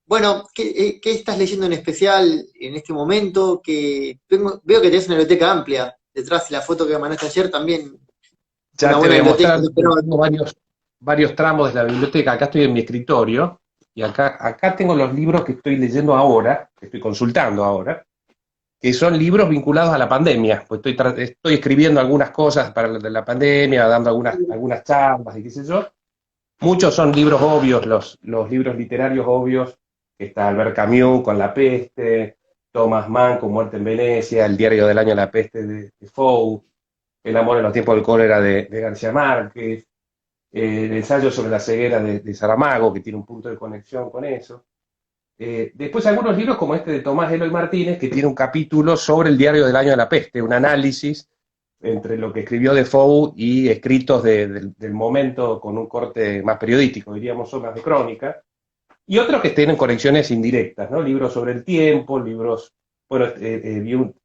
Bueno, ¿qué estás leyendo en especial en este momento? Veo que tenés una biblioteca amplia detrás y la foto que me mandaste ayer también, una Ya te buena voy a biblioteca. mostrar, tengo varios tramos de la biblioteca. Acá estoy en mi escritorio y acá tengo los libros que estoy leyendo ahora, que estoy consultando ahora, que son libros vinculados a la pandemia. Pues estoy escribiendo algunas cosas para la pandemia, dando algunas charlas y qué sé yo. Muchos son libros obvios, los libros literarios obvios, que está Albert Camus con La Peste, Thomas Mann con Muerte en Venecia, El diario del año La Peste de Defoe, El amor en los tiempos del cólera de García Márquez, el ensayo sobre la ceguera de Saramago, que tiene un punto de conexión con eso. Después algunos libros como este de Tomás Eloy Martínez, que tiene un capítulo sobre el diario del año de la peste, un análisis entre lo que escribió Defoe y escritos del momento con un corte más periodístico, diríamos, o más de crónica, y otros que tienen conexiones indirectas, ¿no? Libros sobre el tiempo, libros, bueno,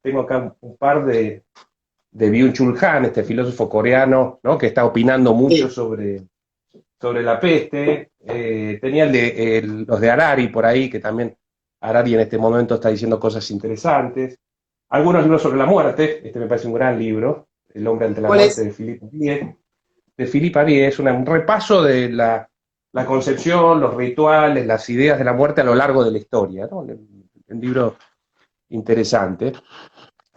tengo acá un par de Byung-Chul Han, este filósofo coreano, ¿no? Que está opinando mucho Sí. sobre la peste. Tenía los de Harari por ahí, que también Harari en este momento está diciendo cosas interesantes. Algunos libros sobre la muerte, este me parece un gran libro, El hombre ante la ¿Cuál muerte es? de Philippe Diez. De Philippe Diez es un repaso de la concepción, los rituales, las ideas de la muerte a lo largo de la historia, ¿no? Un libro interesante.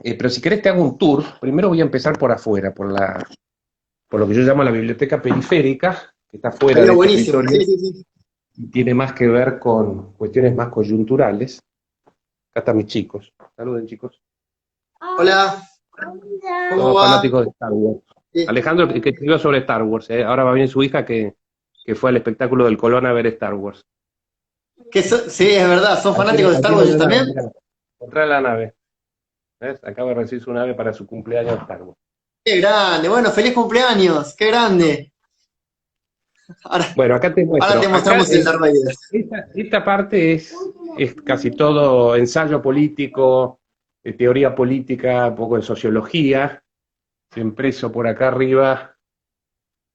Pero si querés te hago un tour. Primero voy a empezar por afuera, por lo que yo llamo la biblioteca periférica, que está fuera Estaría de este buenísimo. escritorio Sí, sí, sí. y tiene más que ver con cuestiones más coyunturales. Acá están mis chicos. Saluden, chicos. Hola, ¿cómo Todos va? fanáticos de Star Wars. Sí. Alejandro, que escribió sobre Star Wars. Ahora va bien su hija que fue al espectáculo del Colón a ver Star Wars. Sí, es verdad, ¿son fanáticos de Star Aquí Wars lo ellos ven también? mirá, encontrar la nave. ¿Ves? Acaba de recibir su nave para su cumpleaños de Star Wars. Qué grande, bueno, feliz cumpleaños, qué grande. Ahora, Bueno, acá te ahora muestro. te mostramos el Darth Vader. Esta parte es casi todo ensayo político, teoría política, un poco de sociología. Impreso por acá arriba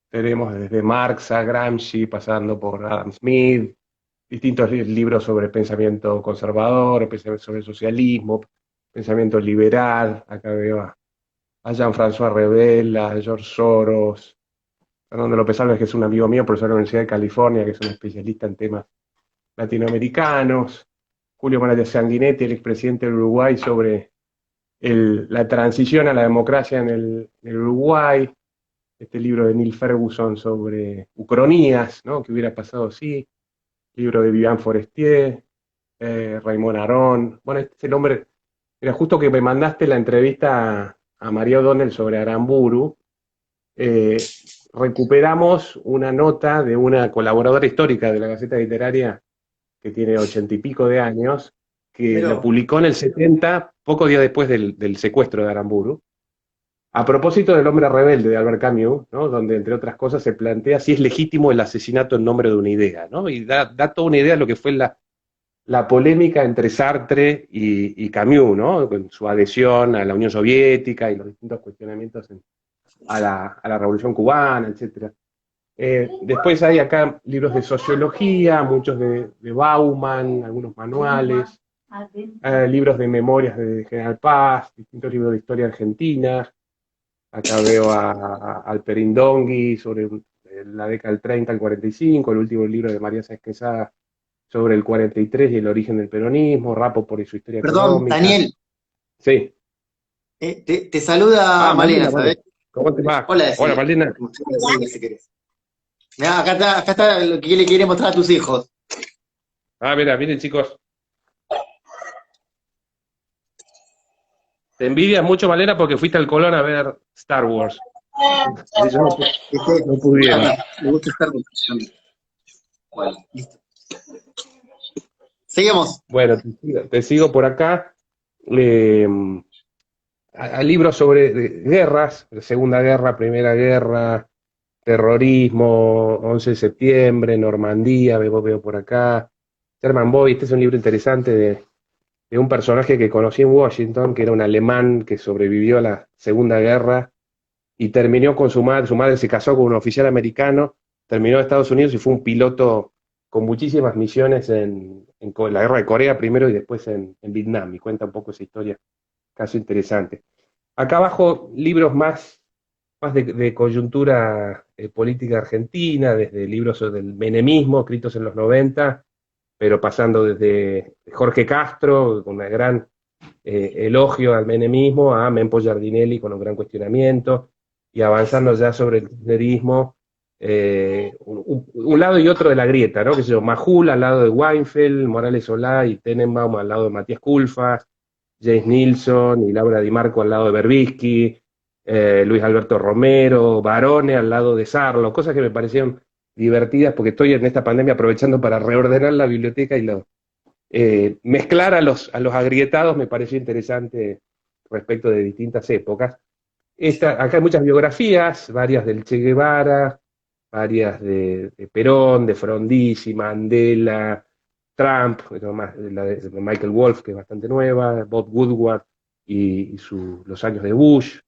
tenemos desde Marx a Gramsci, pasando por Adam Smith, distintos libros sobre pensamiento conservador, pensamiento sobre socialismo, pensamiento liberal. Acá veo a Jean-François Revel, a George Soros, Fernando López Alves, que es un amigo mío, profesor de la Universidad de California, que es un especialista en temas latinoamericanos, Julio María Sanguinetti, el expresidente del Uruguay, sobre la transición a la democracia en el Uruguay, este libro de Neil Ferguson sobre Ucronías, ¿no? ¿Qué hubiera pasado si? Libro de Vivian Forestier, Raymond Aron. Bueno, este es el hombre, era justo que me mandaste la entrevista a María O'Donnell sobre Aramburu. eh, Recuperamos una nota de una colaboradora histórica de la Gaceta Literaria que tiene 80 y pico de años, que lo Pero, publicó en el 70, pocos días después del secuestro de Aramburu, a propósito del hombre rebelde de Albert Camus, ¿no? Donde entre otras cosas se plantea si es legítimo el asesinato en nombre de una idea, ¿no? Y da toda una idea de lo que fue la polémica entre Sartre y Camus, ¿no? Con su adhesión a la Unión Soviética y los distintos cuestionamientos a la Revolución Cubana, etcétera. Después hay acá libros de sociología, muchos de Bauman, algunos manuales, libros de memorias de General Paz, distintos libros de historia argentina. Acá veo a Alperindongui sobre la década del 30 al 45, el último libro de María Sáenz Quesada sobre el 43 y el origen del peronismo, Rapoport y su historia perdón, económica. Daniel, Sí. te saluda Ah, Malena, Malena, ¿sabes? bueno. ¿Cómo te va? Hola, Hola, decirle. Malena. Decirle si querés. Mirá, acá está lo que le quiere mostrar a tus hijos. Ah, mira, miren chicos. Te envidias mucho, Malena, porque fuiste al Colón a ver Star Wars. Ellos no pudieron. Acá, me gusta estar con también. Bueno, listo. Seguimos. Bueno, te sigo por acá. Eh, a libros sobre guerras, Segunda Guerra, Primera Guerra, terrorismo, 11 de septiembre, Normandía, veo por acá. Sherman Boy, este es un libro interesante de un personaje que conocí en Washington, que era un alemán que sobrevivió a la Segunda Guerra y terminó con su madre se casó con un oficial americano, terminó en Estados Unidos y fue un piloto con muchísimas misiones en la guerra de Corea primero y después en Vietnam, y cuenta un poco esa historia, caso interesante. Acá abajo, libros más de coyuntura política argentina, desde libros del menemismo, escritos en los 90, pero pasando desde Jorge Castro, con un gran elogio al menemismo, a Mempo Giardinelli con un gran cuestionamiento, y avanzando ya sobre el kirchnerismo, un lado y otro de la grieta, ¿no? Que sé yo, Majul al lado de Weinfeld, Morales Solá y Tenenbaum al lado de Matías Culfas, James Nilsson y Laura Di Marco al lado de Berbisky, Luis Alberto Romero, Barone al lado de Sarlo, cosas que me parecieron divertidas porque estoy en esta pandemia aprovechando para reordenar la biblioteca y mezclar a los agrietados me pareció interesante respecto de distintas épocas. Acá hay muchas biografías, varias del Che Guevara, varias de Perón, de Frondizi, Mandela, Trump, la de Michael Wolff, que es bastante nueva, Bob Woodward y los años de Bush,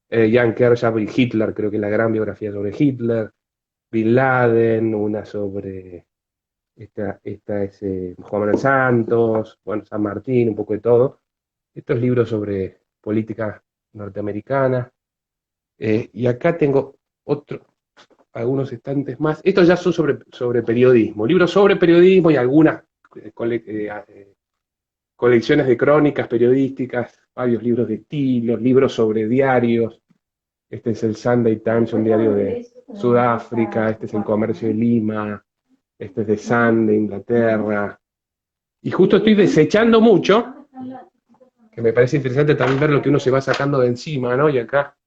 Jan Kershaw y Hitler, creo que es la gran biografía sobre Hitler, Bin Laden, una sobre esta es Juan Manuel Santos, bueno, San Martín, un poco de todo. Estos libros sobre política norteamericana. Y acá tengo algunos estantes más. Estos ya son sobre periodismo. Libros sobre periodismo y algunas colecciones de crónicas periodísticas, varios libros de estilo, libros sobre diarios. Este es el Sunday Times, un diario de Sudáfrica. Este es el Comercio de Lima. Este es de Sun, de Inglaterra. Y justo estoy desechando mucho, que me parece interesante también ver lo que uno se va sacando de encima, ¿no? Y acá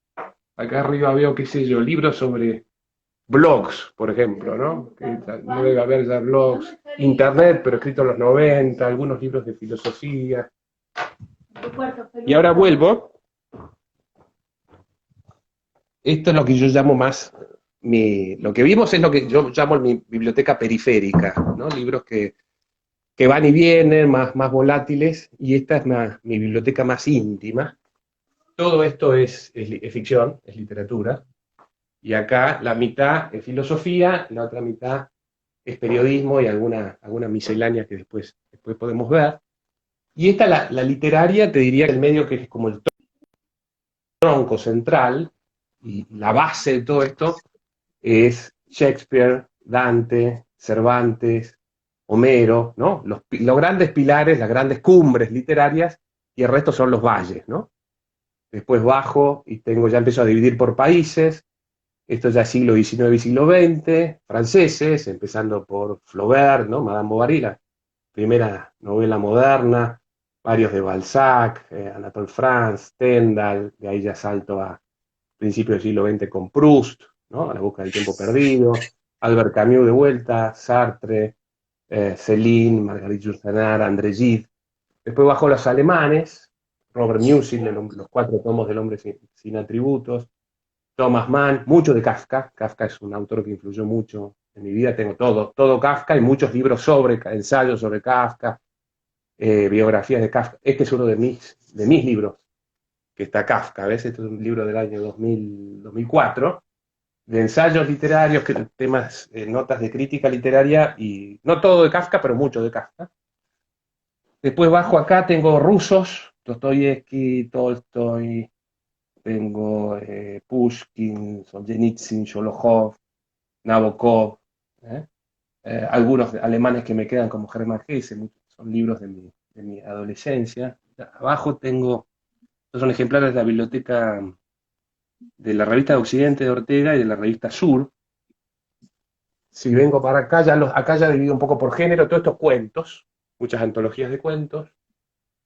arriba veo, qué sé yo, libros sobre blogs, por ejemplo, ¿no? Que no debe haber ya blogs, internet, pero escrito en los 90, algunos libros de filosofía. Y ahora vuelvo. Esto es lo que yo llamo más, lo que vimos es lo que yo llamo mi biblioteca periférica, ¿no? Libros que van y vienen, más volátiles, y esta es mi biblioteca más íntima. Todo esto es ficción, es literatura, y acá la mitad es filosofía, la otra mitad es periodismo y alguna miscelánea que después podemos ver. Y esta, la literaria, te diría que el medio que es como el tronco central, y la base de todo esto, es Shakespeare, Dante, Cervantes, Homero, ¿no? Los grandes pilares, las grandes cumbres literarias, y el resto son los valles, ¿no? Después bajo y ya empiezo a dividir por países. Esto ya es siglo XIX y siglo XX, franceses, empezando por Flaubert, ¿no? Madame Bovary, la primera novela moderna, varios de Balzac, Anatole France, Stendhal, de ahí ya salto a principios del siglo XX con Proust, ¿no? A la busca del tiempo perdido, Albert Camus de vuelta, Sartre, Céline, Marguerite Yourcenar, André Gide. Después bajo los alemanes, Robert Musil, los 4 tomos del hombre sin atributos, Thomas Mann, mucho de Kafka. Kafka es un autor que influyó mucho en mi vida, tengo todo Kafka y muchos libros ensayos sobre Kafka, biografías de Kafka. Este es uno de mis libros, que está Kafka, ¿ves? Este es un libro del año 2004, de ensayos literarios, temas, notas de crítica literaria, y no todo de Kafka, pero mucho de Kafka. Después bajo acá tengo rusos, Dostoyevsky, Tolstoy, tengo Pushkin, Solzhenitsyn, Sholokhov, Nabokov, algunos alemanes que me quedan como Hermann Hesse, son libros de mi adolescencia. Abajo tengo, estos son ejemplares de la biblioteca de la revista de Occidente de Ortega y de la revista Sur. Si vengo para acá, acá ya divido un poco por género, todos estos cuentos, muchas antologías de cuentos.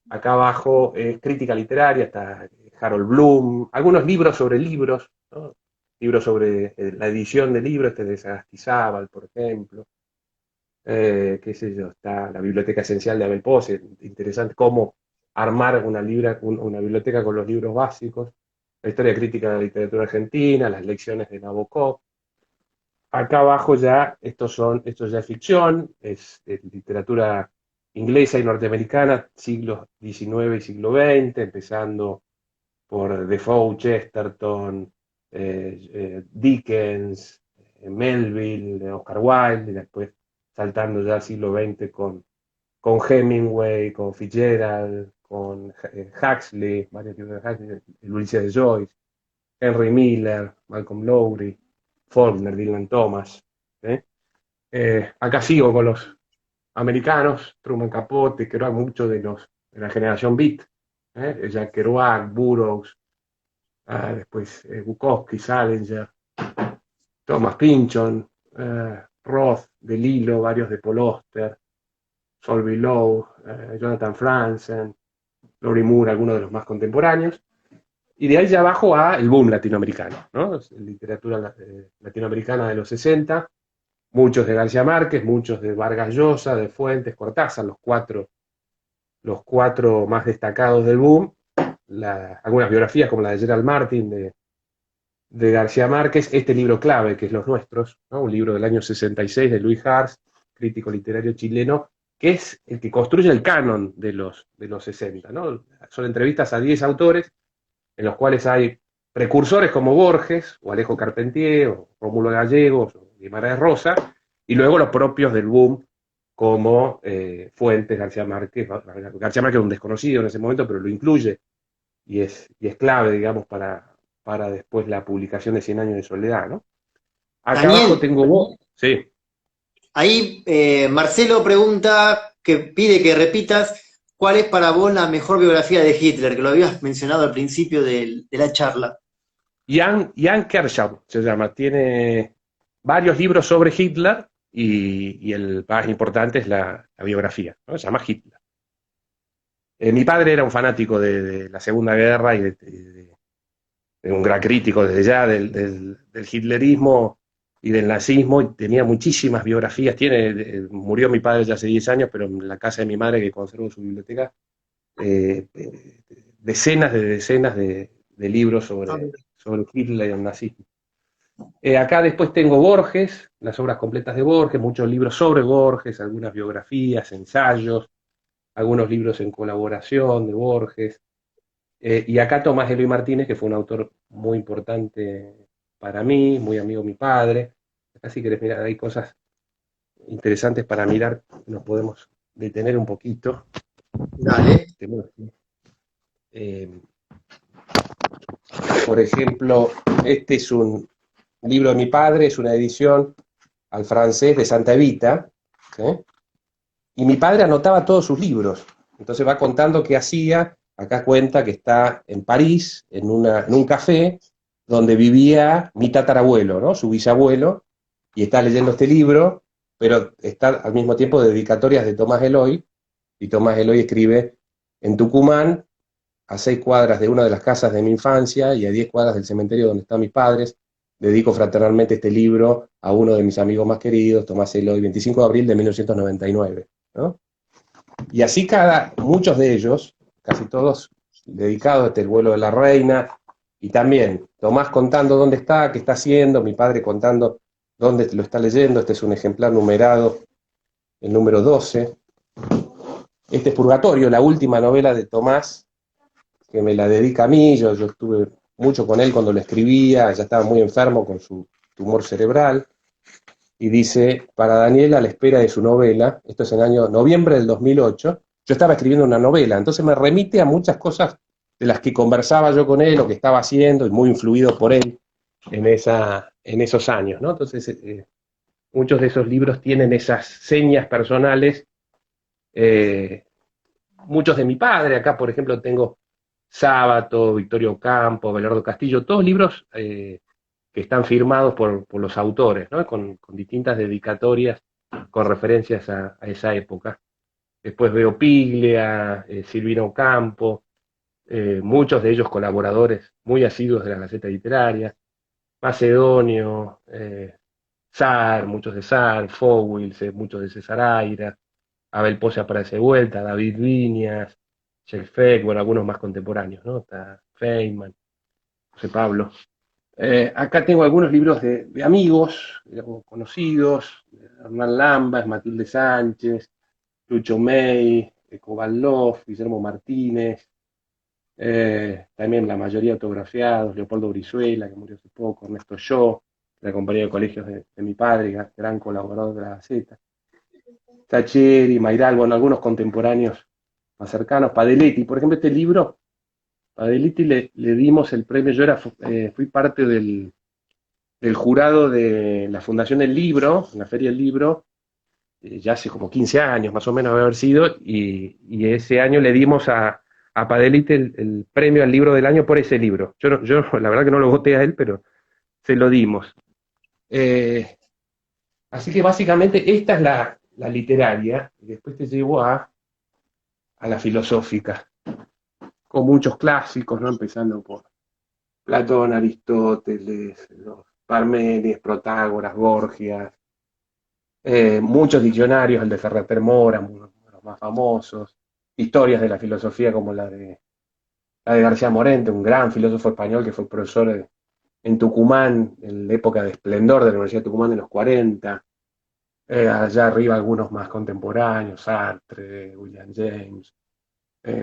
Acá abajo es crítica literaria, está Harold Bloom, algunos libros sobre libros, ¿no? Libros sobre la edición de libros, este de Sagastizábal, por ejemplo. Qué sé yo, está la Biblioteca Esencial de Abel Pose, interesante cómo armar una biblioteca con los libros básicos, la historia crítica de la literatura argentina, las lecciones de Nabokov. Acá abajo ya, esto ya es ficción, es literatura inglesa y norteamericana, siglos XIX y siglo XX, empezando por Defoe, Chesterton, Dickens, Melville, Oscar Wilde, y después saltando ya al siglo XX con Hemingway, con Fitzgerald, con Huxley, varios libros de Huxley, el Ulises de Joyce, Henry Miller, Malcolm Lowry, Faulkner, Dylan Thomas. ¿Eh? Acá sigo con los americanos, Truman Capote, Kerouac, muchos de la generación Beat, Jack Kerouac, Burroughs, después Bukowski, Salinger, Thomas Pynchon, Roth, De Lillo, varios de Paul Auster, Solby Lowe, Jonathan Franzen, Lori Moore, algunos de los más contemporáneos. Y de ahí ya abajo a el boom latinoamericano, ¿no? Literatura latinoamericana de los 60, muchos de García Márquez, muchos de Vargas Llosa, de Fuentes, Cortázar, los cuatro más destacados del boom. Algunas biografías como la de Gerald Martin, de García Márquez, este libro clave, que es Los Nuestros, ¿no? Un libro del año 66 de Luis Hars, crítico literario chileno, que es el que construye el canon de los 60, ¿no? Son entrevistas a 10 autores, en los cuales hay precursores como Borges, o Alejo Carpentier, o Rómulo Gallegos, o Guimarães Rosa, y luego los propios del boom, como Fuentes, García Márquez. García Márquez es un desconocido en ese momento, pero lo incluye, y es clave, digamos, para después la publicación de Cien años de soledad, ¿no? Acá abajo Daniel, tengo vos. Sí. ahí Marcelo pregunta, que pide que repitas, ¿cuál es para vos la mejor biografía de Hitler? Que lo habías mencionado al principio de la charla. Jan Kershaw se llama. Tiene varios libros sobre Hitler y el más importante es la biografía, ¿no? Se llama Hitler. Mi padre era un fanático de la Segunda Guerra y de un gran crítico desde ya del hitlerismo y del nazismo, y tenía muchísimas biografías. Murió mi padre ya hace 10 años, pero en la casa de mi madre, que conservo su biblioteca, decenas de libros sobre Hitler y el nazismo. Acá después tengo Borges, las obras completas de Borges, muchos libros sobre Borges, algunas biografías, ensayos, algunos libros en colaboración de Borges. Y acá Tomás Eloy Martínez, que fue un autor muy importante para mí, muy amigo de mi padre. Acá si querés mirar, hay cosas interesantes para mirar, nos podemos detener un poquito. Dale. Eh, por ejemplo, este es un libro de mi padre, es una edición al francés de Santa Evita, ¿sí? Y mi padre anotaba todos sus libros, entonces va contando qué hacía. Acá cuenta que está en París, en un café, donde vivía mi tatarabuelo, ¿no? Su bisabuelo, y está leyendo este libro, pero está al mismo tiempo dedicatorias de Tomás Eloy, y Tomás Eloy escribe: en Tucumán, a 6 cuadras de una de las casas de mi infancia y a 10 cuadras del cementerio donde están mis padres, dedico fraternalmente este libro a uno de mis amigos más queridos, Tomás Eloy, 25 de abril de 1999, ¿no? Y así muchos de ellos, casi todos dedicados a el vuelo de la reina, y también Tomás contando dónde está, qué está haciendo, mi padre contando dónde lo está leyendo. Este es un ejemplar numerado, el número 12. Este es Purgatorio, la última novela de Tomás, que me la dedica a mí. Yo estuve mucho con él cuando lo escribía, ya estaba muy enfermo con su tumor cerebral. Y dice: para Daniel, a la espera de su novela, esto es en el año noviembre del 2008, yo estaba escribiendo una novela, entonces me remite a muchas cosas de las que conversaba yo con él, o que estaba haciendo, y muy influido por él en esos años, ¿no? Entonces, muchos de esos libros tienen esas señas personales, muchos de mi padre. Acá, por ejemplo, tengo Sábato, Victorio Campo, Belardo Castillo, todos libros que están firmados por los autores, ¿no? Con distintas dedicatorias, con referencias a esa época. Después veo Piglia, Silvino Campo, muchos de ellos colaboradores muy asiduos de la Gaceta Literaria, Macedonio, Sar, muchos de Sar, Fowil, muchos de César Aira, Abel Posse aparece de vuelta, David Viñas, Shellfeck, bueno, algunos más contemporáneos, ¿no? Está Feynman, José Pablo. Acá tengo algunos libros de amigos, digamos, conocidos: Hernán Lambas, Matilde Sánchez, Lucho May, Kovalov, Guillermo Martínez, también la mayoría autografiados: Leopoldo Brizuela, que murió hace poco, Ernesto Yo, de la compañía de colegios de mi padre, gran colaborador de la Gaceta. Sacheri, Mairal, bueno, algunos contemporáneos más cercanos, Padelletti, por ejemplo, este libro, Padelletti le dimos el premio, fui parte del jurado de la Fundación del Libro, en la Feria del Libro, ya hace como 15 años más o menos debe haber sido, y ese año le dimos a Padelletti el premio al libro del año por ese libro. Yo la verdad que no lo voté a él, pero se lo dimos. Eh, Así que básicamente esta es la literaria, y después te llevo a la filosófica, con muchos clásicos, ¿no? Empezando por Platón, Aristóteles, los Parménides, Protágoras, Gorgias, muchos diccionarios, el de Ferrer Mora, uno de los más famosos, historias de la filosofía como la de García Morente, un gran filósofo español que fue profesor en Tucumán, en la época de esplendor de la Universidad de Tucumán en los 40. Allá arriba algunos más contemporáneos, Sartre, William James,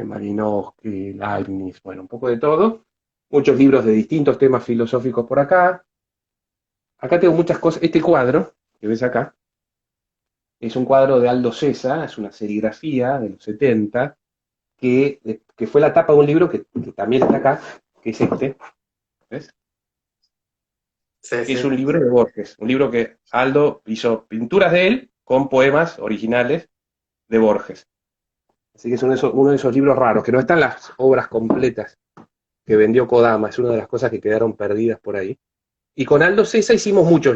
Malinowski, Leibniz, bueno, un poco de todo. Muchos libros de distintos temas filosóficos por acá. Acá tengo muchas cosas. Este cuadro que ves acá es un cuadro de Aldo César, es una serigrafía de los 70, que fue la tapa de un libro que también está acá, que es este, ¿ves? Sí, Que es sí. un libro de Borges, un libro que Aldo hizo pinturas de él con poemas originales de Borges. Así que es uno de esos libros raros, que no están las obras completas que vendió Kodama, es una de las cosas que quedaron perdidas por ahí. Y con Aldo César hicimos muchos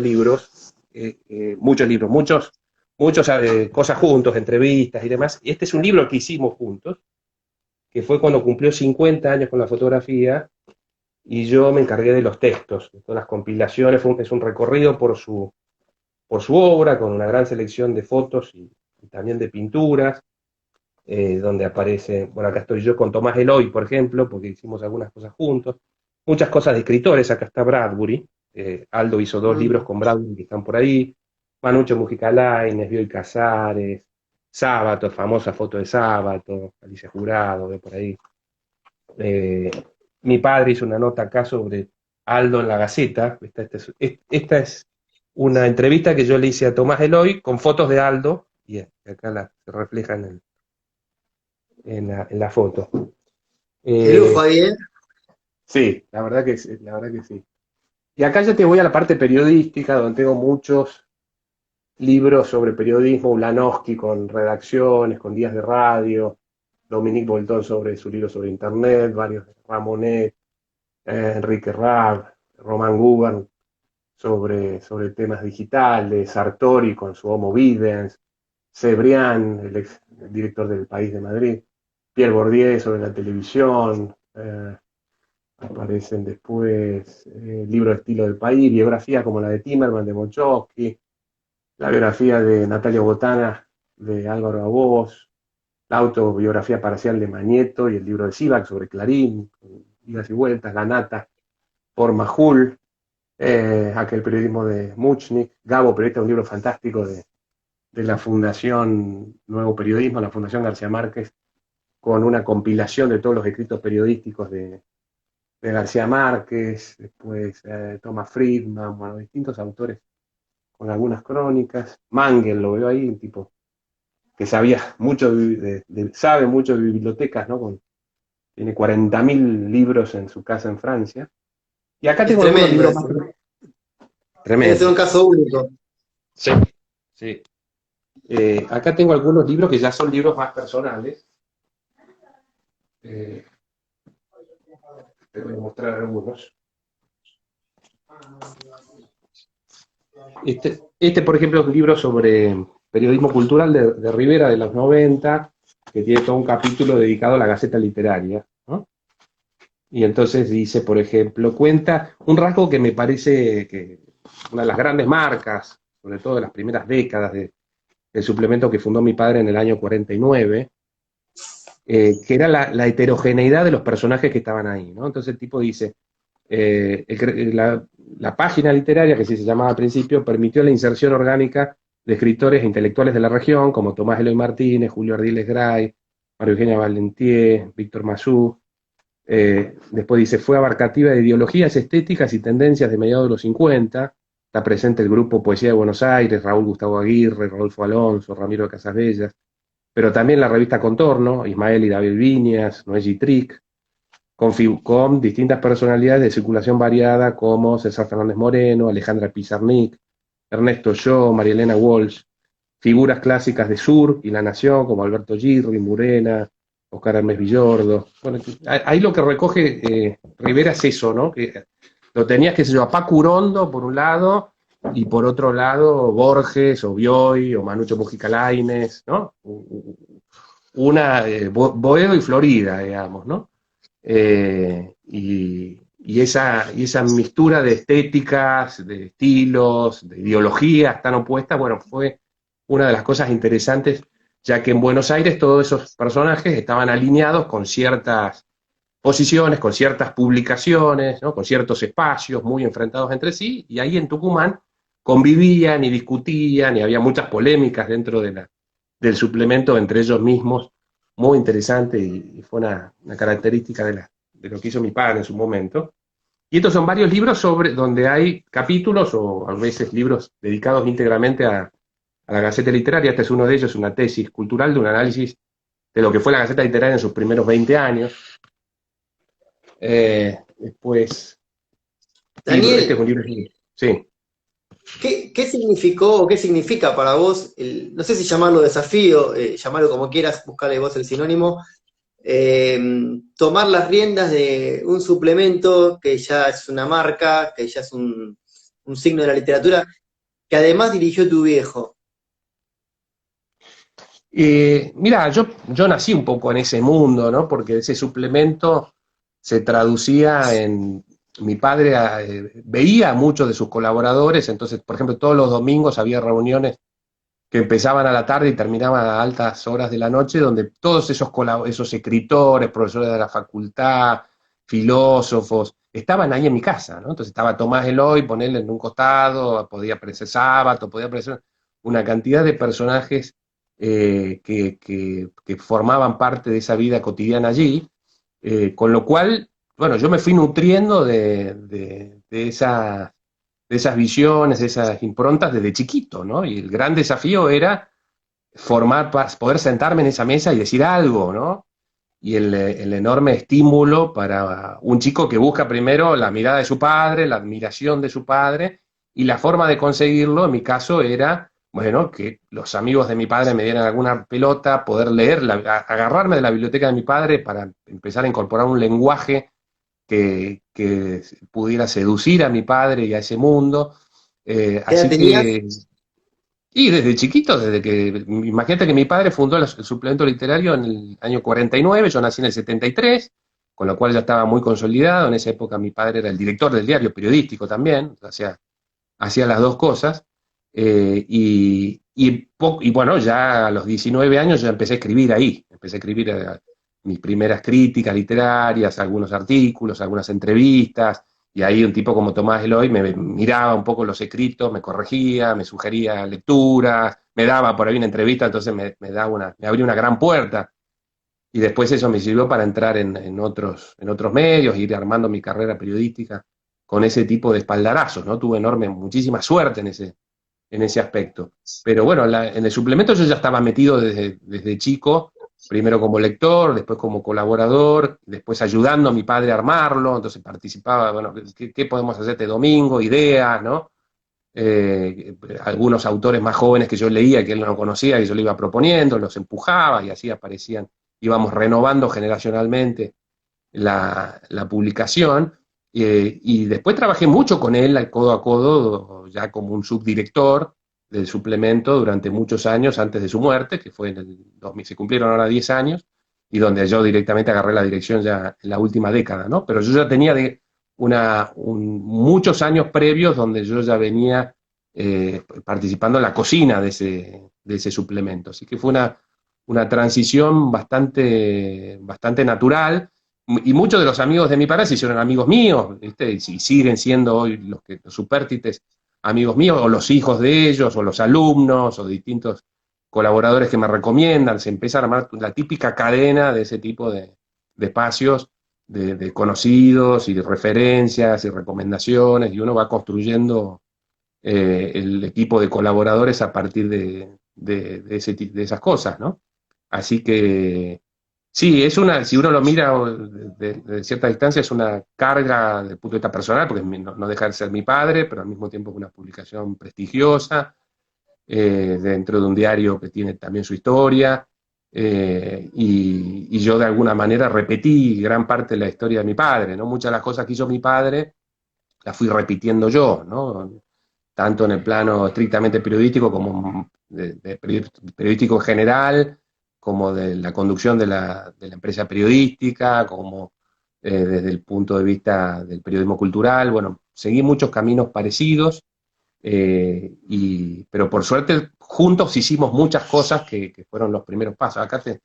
cosas juntos, entrevistas y demás. Y este es un libro que hicimos juntos, que fue cuando cumplió 50 años con la fotografía, y yo me encargué de los textos, de todas las compilaciones. Es un recorrido por su obra, con una gran selección de fotos y también de pinturas, donde aparece, bueno, acá estoy yo con Tomás Eloy, por ejemplo, porque hicimos algunas cosas juntos, muchas cosas de escritores. Acá está Bradbury, Aldo hizo 2 libros con Bradbury que están por ahí, Manucho Mujica Lainez, Bioy Casares, Sábato, famosa foto de Sábato, Alicia Jurado, de por ahí. Eh, Mi padre hizo una nota acá sobre Aldo en la Gaceta. Esta es una entrevista que yo le hice a Tomás Eloy con fotos de Aldo, y acá se refleja en la foto. Qué lujo Eh, ahí, ¿eh? sí, la verdad que sí. Y acá ya te voy a la parte periodística, donde tengo muchos libros sobre periodismo, Ulanowski con redacciones, con días de radio, Dominique Bolton sobre su libro sobre Internet, varios de Ramonet, Enrique Rab, Román Gubern sobre temas digitales, Sartori con su Homo Videns, Cebrián, el ex director del País de Madrid, Pierre Bourdieu sobre la televisión, aparecen después libros de estilo del país, biografía como la de Timerman, de Mochowski, la biografía de Natalia Botana, de Álvaro Abós, la autobiografía parcial de Mañeto y el libro de Sivak sobre Clarín, idas y vueltas, La Nata, por Majul, aquel periodismo de Muchnik, Gabo Periodista, un libro fantástico de la Fundación Nuevo Periodismo, la Fundación García Márquez, con una compilación de todos los escritos periodísticos de García Márquez, después Thomas Friedman, bueno, distintos autores con algunas crónicas. Mangel, lo veo ahí, un tipo que sabía mucho sabe mucho de bibliotecas, ¿no? Tiene 40.000 libros en su casa en Francia. Y acá Es tengo algunos tremendo libros más eso. Debe ser un tremendos. caso único. Sí, sí. Acá tengo algunos libros que ya son libros más personales. Eh, Te voy a mostrar algunos. Por ejemplo, es un libro sobre periodismo cultural de Rivera de los 90, que tiene todo un capítulo dedicado a la Gaceta Literaria, ¿no? Y entonces dice, por ejemplo, cuenta un rasgo que me parece que una de las grandes marcas, sobre todo de las primeras décadas del suplemento que fundó mi padre en el año 49, que era la heterogeneidad de los personajes que estaban ahí, ¿no? Entonces el tipo dice, la página literaria, que así se llamaba al principio, permitió la inserción orgánica de escritores e intelectuales de la región, como Tomás Eloy Martínez, Julio Ardiles Gray, María Eugenia Valentier, Víctor Masú. Después dice, fue abarcativa de ideologías estéticas y tendencias de mediados de los 50, está presente el grupo Poesía de Buenos Aires, Raúl Gustavo Aguirre, Rodolfo Alonso, Ramiro de Casasbellas, pero también la revista Contorno, Ismael y David Viñas, Noé Trick, con distintas personalidades de circulación variada como César Fernández Moreno, Alejandra Pizarnik, Ernesto Yo, María Elena Walsh, figuras clásicas de Sur y La Nación como Alberto Girri, Murena, Oscar Hermes Villordo. Bueno, ahí lo que recoge Rivera es eso, ¿no? Que lo tenías, qué sé yo, a Paco Urondo por un lado, y por otro lado Borges, o Bioy, o Manucho Mujica Lainez, ¿no? Una Boedo y Florida, digamos, ¿no? Y esa mixtura de estéticas, de estilos, de ideologías tan opuestas, bueno, fue una de las cosas interesantes, ya que en Buenos Aires todos esos personajes estaban alineados con ciertas posiciones, con ciertas publicaciones, ¿no? Con ciertos espacios muy enfrentados entre sí, y ahí en Tucumán convivían y discutían, y había muchas polémicas dentro del suplemento entre ellos mismos, muy interesante, y fue una característica de lo que hizo mi padre en su momento. Y estos son varios libros donde hay capítulos o a veces libros dedicados íntegramente a la Gaceta Literaria. Este es uno de ellos, una tesis cultural de un análisis de lo que fue la Gaceta Literaria en sus primeros 20 años. Después, este es Daniel, un libro, sí. ¿qué significó o qué significa para vos, no sé si llamarlo desafío, llamarlo como quieras, buscarle vos el sinónimo, eh, tomar las riendas de un suplemento que ya es una marca, que ya es un signo de la literatura, que además dirigió tu viejo? Mira, yo nací un poco en ese mundo, ¿no? Porque ese suplemento se traducía en... Mi padre veía a muchos de sus colaboradores, entonces, por ejemplo, todos los domingos había reuniones que empezaban a la tarde y terminaban a altas horas de la noche, donde todos esos escritores, profesores de la facultad, filósofos, estaban ahí en mi casa, ¿no? Entonces estaba Tomás Eloy, ponerle en un costado, podía aparecer Sábato, podía aparecer una cantidad de personajes que formaban parte de esa vida cotidiana allí, con lo cual, bueno, yo me fui nutriendo de esas visiones, de esas improntas desde chiquito, ¿no? Y el gran desafío era poder sentarme en esa mesa y decir algo, ¿no? Y el enorme estímulo para un chico que busca primero la mirada de su padre, la admiración de su padre, y la forma de conseguirlo, en mi caso, era, bueno, que los amigos de mi padre me dieran alguna pelota, poder leerla, agarrarme de la biblioteca de mi padre para empezar a incorporar un lenguaje que pudiera seducir a mi padre y a ese mundo. ¿Qué edad Así tenías? que, y desde chiquito, imagínate que mi padre fundó el suplemento literario en el año 49, yo nací en el 73, con lo cual ya estaba muy consolidado. En esa época mi padre era el director del diario periodístico también, hacía las dos cosas. Y bueno, ya a los 19 años ya empecé a escribir ahí, empecé a escribir mis primeras críticas literarias, algunos artículos, algunas entrevistas, y ahí un tipo como Tomás Eloy me miraba un poco los escritos, me corregía, me sugería lecturas, me daba por ahí una entrevista, entonces me abría una gran puerta. Y después eso me sirvió para entrar en otros medios, ir armando mi carrera periodística con ese tipo de espaldarazos, ¿no? Tuve muchísima suerte en ese aspecto. Pero bueno, en el suplemento yo ya estaba metido desde chico, primero como lector, después como colaborador, después ayudando a mi padre a armarlo, entonces participaba, bueno, ¿qué podemos hacer este domingo? Ideas, ¿no? Algunos autores más jóvenes que yo leía, que él no conocía, que yo le iba proponiendo, los empujaba y así aparecían, íbamos renovando generacionalmente la publicación. Y después trabajé mucho con él, codo a codo, ya como un subdirector del suplemento durante muchos años antes de su muerte, que fue en el 2000, se cumplieron ahora 10 años, y donde yo directamente agarré la dirección ya en la última década, ¿no? Pero yo ya tenía muchos años previos donde yo ya venía participando en la cocina de ese suplemento. Así que fue una transición bastante natural, y muchos de los amigos de mi padre se hicieron amigos míos, ¿viste? Y siguen siendo hoy los supértites amigos míos, o los hijos de ellos, o los alumnos, o distintos colaboradores que me recomiendan. Se empieza a armar la típica cadena de ese tipo de espacios, de conocidos y de referencias y recomendaciones, y uno va construyendo el equipo de colaboradores a partir de esas cosas, ¿no? Así que sí, si uno lo mira de cierta distancia, es una carga desde el punto de vista personal, porque no deja de ser mi padre, pero al mismo tiempo es una publicación prestigiosa, dentro de un diario que tiene también su historia, y yo de alguna manera repetí gran parte de la historia de mi padre, ¿no? Muchas de las cosas que hizo mi padre las fui repitiendo yo, ¿no? Tanto en el plano estrictamente periodístico como periodístico en general, como de la conducción de la empresa periodística, como desde el punto de vista del periodismo cultural. Bueno, seguí muchos caminos parecidos, pero por suerte juntos hicimos muchas cosas que fueron los primeros pasos. Acá te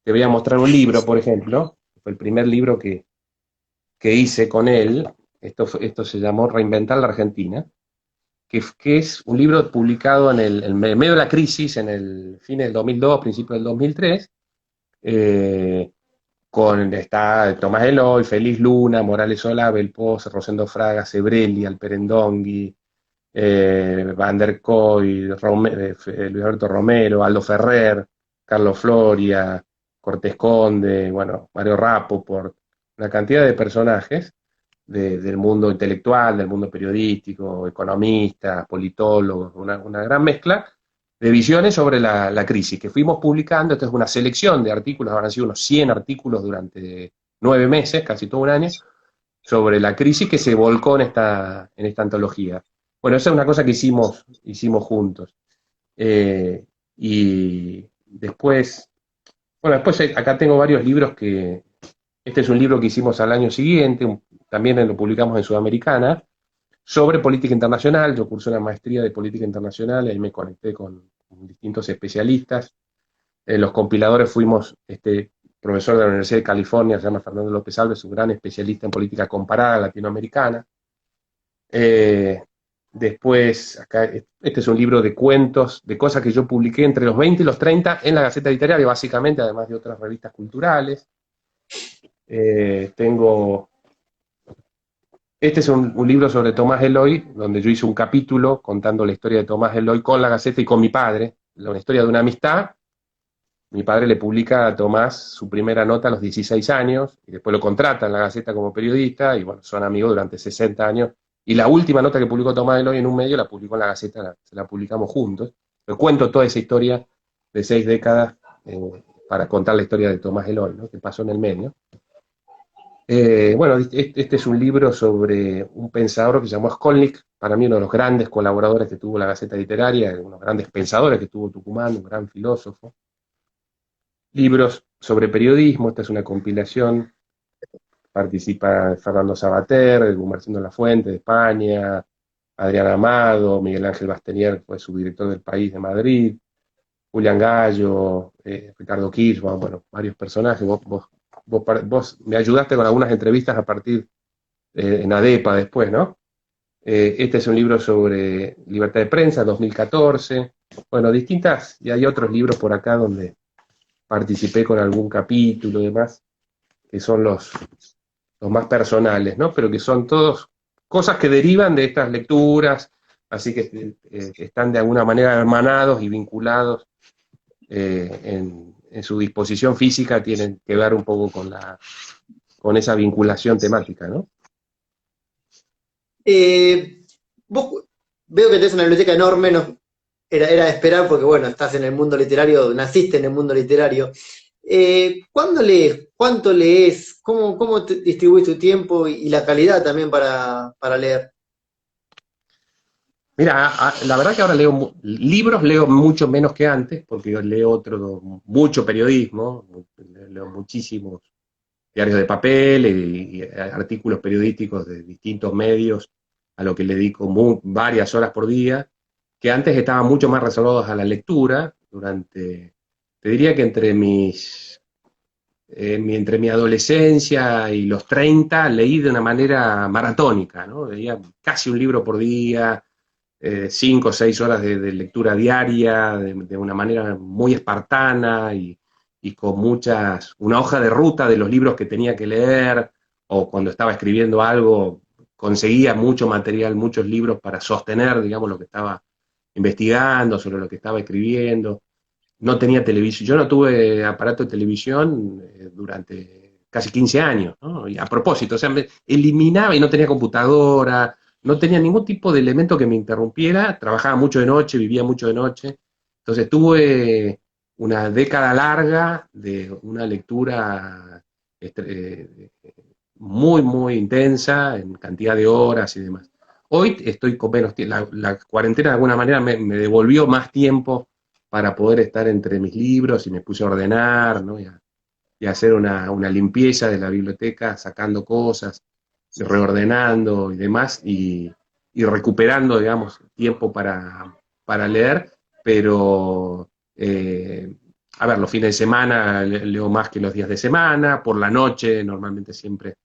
voy a mostrar un libro, por ejemplo, fue el primer libro que hice con él. Esto se llamó Reinventar la Argentina, que es un libro publicado en medio de la crisis, en el fin del 2002, principio del 2003, está Tomás Eloy, Félix Luna, Morales Solá, Belpos, Rosendo Fraga, Sebrelli, Alperendongui, Van der Koy, Luis Alberto Romero, Aldo Ferrer, Carlos Floria, Cortés Conde, bueno, Mario Rapoport, una cantidad de personajes del mundo intelectual, del mundo periodístico, economistas, politólogos, una gran mezcla de visiones sobre la crisis que fuimos publicando. Esto es una selección de artículos, habrán sido unos 100 artículos durante 9 meses, casi todo un año, sobre la crisis que se volcó en esta antología. Bueno, esa es una cosa que hicimos juntos. Y después, bueno, después acá tengo varios libros este es un libro que hicimos al año siguiente, también lo publicamos en Sudamericana, sobre política internacional. Yo cursé una maestría de política internacional y ahí me conecté con distintos especialistas. Los compiladores fuimos este profesor de la Universidad de California, se llama Fernando López Alves, un gran especialista en política comparada latinoamericana. Después, acá, este es un libro de cuentos, de cosas que yo publiqué entre los 20 y los 30 en la Gaceta Literaria, básicamente, además de otras revistas culturales. Este es un libro sobre Tomás Eloy, donde yo hice un capítulo contando la historia de Tomás Eloy con la Gaceta y con mi padre, una historia de una amistad. Mi padre le publica a Tomás su primera nota a los 16 años, y después lo contrata en la Gaceta como periodista, y bueno, son amigos durante 60 años. Y la última nota que publicó Tomás Eloy en un medio la publicó en la Gaceta, se la publicamos juntos. Pero cuento toda esa historia de 6 décadas para contar la historia de Tomás Eloy, ¿no? Que pasó en el medio. Bueno, este es un libro sobre un pensador que se llamó Skolnik, para mí uno de los grandes colaboradores que tuvo la Gaceta Literaria, uno de los grandes pensadores que tuvo Tucumán, un gran filósofo. Libros sobre periodismo, esta es una compilación, participa Fernando Sabater, Gumersindo Lafuente de España, Adrián Amado, Miguel Ángel Bastenier, fue subdirector del País de Madrid, Julián Gallo, Ricardo Kirchmann, bueno, varios personajes. Vos me ayudaste con algunas entrevistas a partir en ADEPA después, ¿no? Este es un libro sobre libertad de prensa, 2014. Bueno, distintas, y hay otros libros por acá donde participé con algún capítulo y demás, que son los más personales, ¿no? Pero que son todos cosas que derivan de estas lecturas, así que están de alguna manera hermanados y vinculados en su disposición física, tienen que ver un poco con esa vinculación temática, ¿no? Vos veo que tenés una biblioteca enorme, no, era de esperar porque, bueno, estás en el mundo literario, naciste en el mundo literario. ¿Cuándo lees? ¿Cuánto lees? ¿Cómo distribuís tu tiempo y la calidad también para leer? Mira, la verdad que ahora libros, leo mucho menos que antes, porque yo leo mucho periodismo, leo muchísimos diarios de papel y artículos periodísticos de distintos medios, a lo que le dedico varias horas por día, que antes estaban mucho más reservados a la lectura. Te diría que entre mi adolescencia y los 30 leí de una manera maratónica, ¿no? Leía casi un libro por día, 5 o 6 horas de lectura diaria, de una manera muy espartana y con una hoja de ruta de los libros que tenía que leer, o cuando estaba escribiendo algo, conseguía mucho material, muchos libros para sostener, digamos, lo que estaba investigando, sobre lo que estaba escribiendo. No tenía televisión, yo no tuve aparato de televisión durante casi 15 años, ¿no? Y a propósito, o sea, me eliminaba y no tenía computadora, no tenía ningún tipo de elemento que me interrumpiera, trabajaba mucho de noche, vivía mucho de noche, entonces tuve una década larga de una lectura muy, muy intensa en cantidad de horas y demás. Hoy estoy con menos tiempo, la cuarentena de alguna manera me devolvió más tiempo para poder estar entre mis libros y me puse a ordenar, ¿no? Y a hacer una limpieza de la biblioteca, sacando cosas, reordenando y demás, y recuperando, digamos, tiempo para leer, pero, a ver, los fines de semana leo más que los días de semana, por la noche normalmente siempre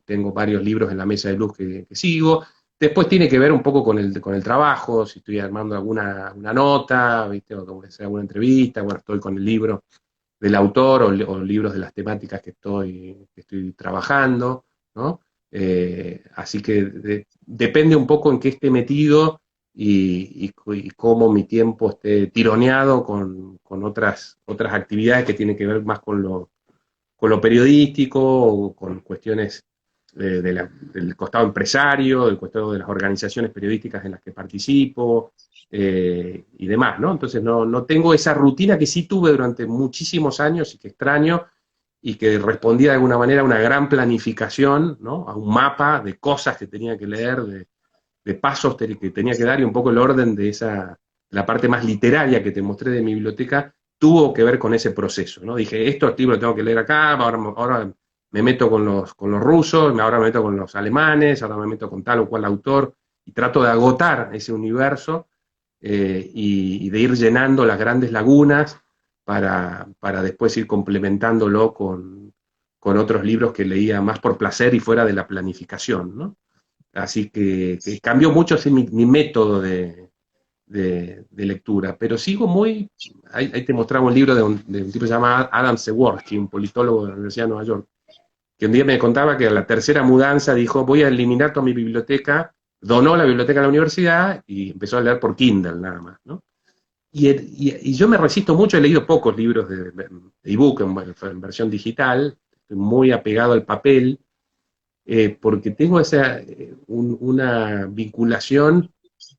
tengo varios libros en la mesa de luz que sigo. Después tiene que ver un poco con el trabajo, si estoy armando alguna una nota, ¿viste? O como que sea alguna entrevista, bueno, estoy con el libro del autor o libros de las temáticas que estoy trabajando, ¿no? Así que depende un poco en qué esté metido y cómo mi tiempo esté tironeado con otras actividades que tienen que ver más con lo periodístico o con cuestiones del costado empresario, del costado de las organizaciones periodísticas en las que participo y demás, ¿no? Entonces no tengo esa rutina que sí tuve durante muchísimos años y que extraño y que respondía de alguna manera a una gran planificación, ¿no? A un mapa de cosas que tenía que leer, de pasos que tenía que dar y un poco el orden de la parte más literaria que te mostré de mi biblioteca tuvo que ver con ese proceso, ¿no? Dije, estos libros tengo que leer acá, ahora me meto con los rusos, ahora me meto con los alemanes, ahora me meto con tal o cual autor, y trato de agotar ese universo y de ir llenando las grandes lagunas para después ir complementándolo con otros libros que leía más por placer y fuera de la planificación, ¿no? Así que cambió mucho así mi método de lectura, pero sigo muy... Ahí te mostraba un libro de un tipo que se llama Adam Przeworski, un politólogo de la Universidad de Nueva York, que un día me contaba que a la tercera mudanza dijo, voy a eliminar toda mi biblioteca, donó la biblioteca a la universidad y empezó a leer por Kindle nada más, ¿no? Y yo me resisto mucho, he leído pocos libros de ebook en versión digital, estoy muy apegado al papel, porque tengo una vinculación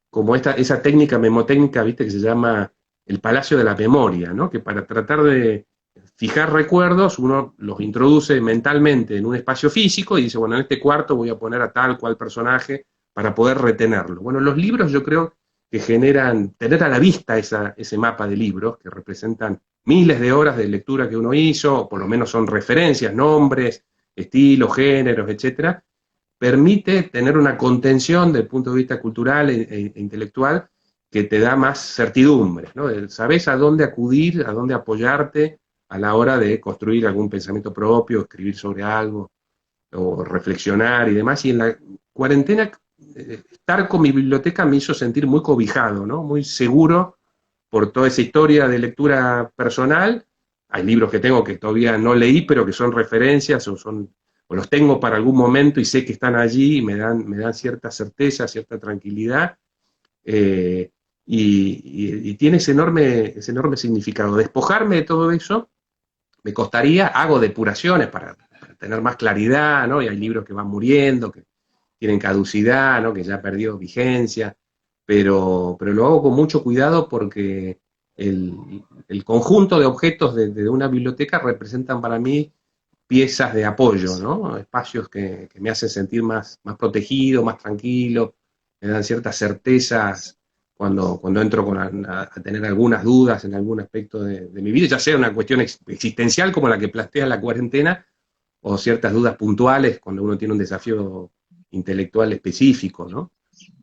como esa técnica memotécnica, viste, que se llama el Palacio de la Memoria, ¿no? Que para tratar de fijar recuerdos, uno los introduce mentalmente en un espacio físico y dice, bueno, en este cuarto voy a poner a tal cual personaje para poder retenerlo. Bueno, los libros yo creo que generan, tener a la vista ese mapa de libros que representan miles de horas de lectura que uno hizo, o por lo menos son referencias, nombres, estilos, géneros, etcétera, permite tener una contención del punto de vista cultural e intelectual que te da más certidumbre, ¿no? Sabés a dónde acudir, a dónde apoyarte a la hora de construir algún pensamiento propio, escribir sobre algo, o reflexionar y demás. Y en la cuarentena, estar con mi biblioteca me hizo sentir muy cobijado, ¿no? Muy seguro por toda esa historia de lectura personal. Hay libros que tengo que todavía no leí, pero que son referencias o los tengo para algún momento y sé que están allí y me dan cierta certeza, cierta tranquilidad. eh, y tiene ese enorme significado. Despojarme de todo eso me costaría, hago depuraciones para tener más claridad, ¿no? Y hay libros que van muriendo, que tienen caducidad, ¿no? Que ya perdió vigencia, pero lo hago con mucho cuidado porque el conjunto de objetos de una biblioteca representan para mí piezas de apoyo, ¿no? Espacios que me hacen sentir más protegido, más tranquilo, me dan ciertas certezas cuando entro a tener algunas dudas en algún aspecto de mi vida, ya sea una cuestión existencial como la que plantea la cuarentena, o ciertas dudas puntuales cuando uno tiene un desafío intelectual específico, ¿no?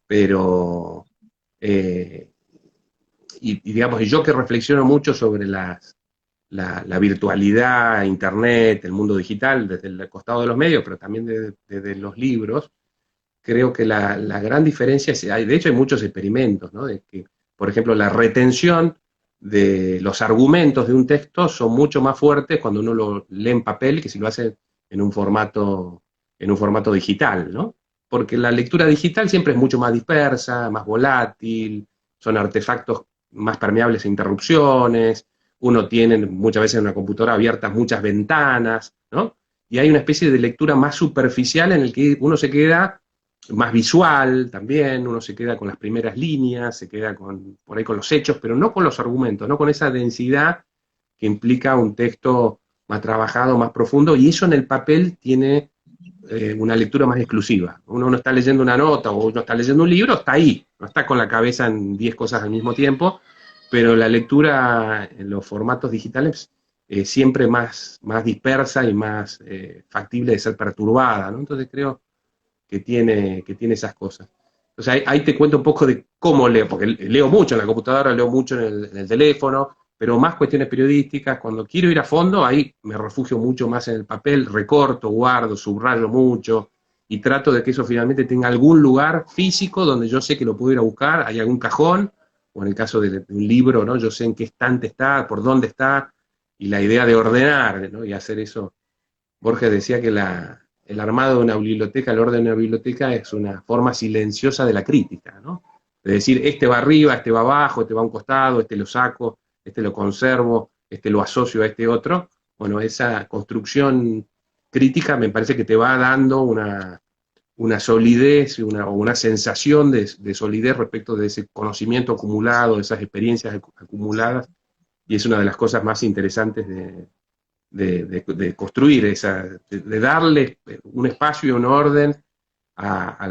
Pero, eh, digamos, y yo que reflexiono mucho sobre la virtualidad, Internet, el mundo digital, desde el costado de los medios, pero también desde los libros, creo que la gran diferencia es, de hecho hay muchos experimentos, ¿no? De que, por ejemplo, la retención de los argumentos de un texto son mucho más fuertes cuando uno lo lee en papel que si lo hace en un formato digital, ¿no? porque la lectura digital siempre es mucho más dispersa, más volátil, son artefactos más permeables a interrupciones, uno tiene muchas veces en una computadora abiertas muchas ventanas, ¿no? Y hay una especie de lectura más superficial en el que uno se queda más visual también, uno se queda con las primeras líneas, se queda por ahí con los hechos, pero no con los argumentos, no con esa densidad que implica un texto más trabajado, más profundo, y eso en el papel tiene una lectura más exclusiva. Uno no está leyendo una nota o uno está leyendo un libro, está ahí, no está con la cabeza en 10 cosas al mismo tiempo, pero la lectura en los formatos digitales es siempre más dispersa y más factible de ser perturbada, ¿no? Entonces creo que tiene esas cosas. Entonces ahí te cuento un poco de cómo leo, porque leo mucho en la computadora, leo mucho en el teléfono, pero más cuestiones periodísticas. Cuando quiero ir a fondo, ahí me refugio mucho más en el papel, recorto, guardo, subrayo mucho y trato de que eso finalmente tenga algún lugar físico donde yo sé que lo puedo ir a buscar, hay algún cajón, o en el caso de un libro, ¿no? Yo sé en qué estante está, por dónde está, y la idea de ordenar, ¿no? Y hacer eso. Borges decía que el armado de una biblioteca, el orden de una biblioteca es una forma silenciosa de la crítica, ¿no? De decir, este va arriba, este va abajo, este va a un costado, este lo saco, este lo conservo, este lo asocio a este otro. Bueno, esa construcción crítica me parece que te va dando una solidez o una sensación de solidez respecto de ese conocimiento acumulado, de esas experiencias acumuladas, y es una de las cosas más interesantes de construir de darle un espacio y un orden a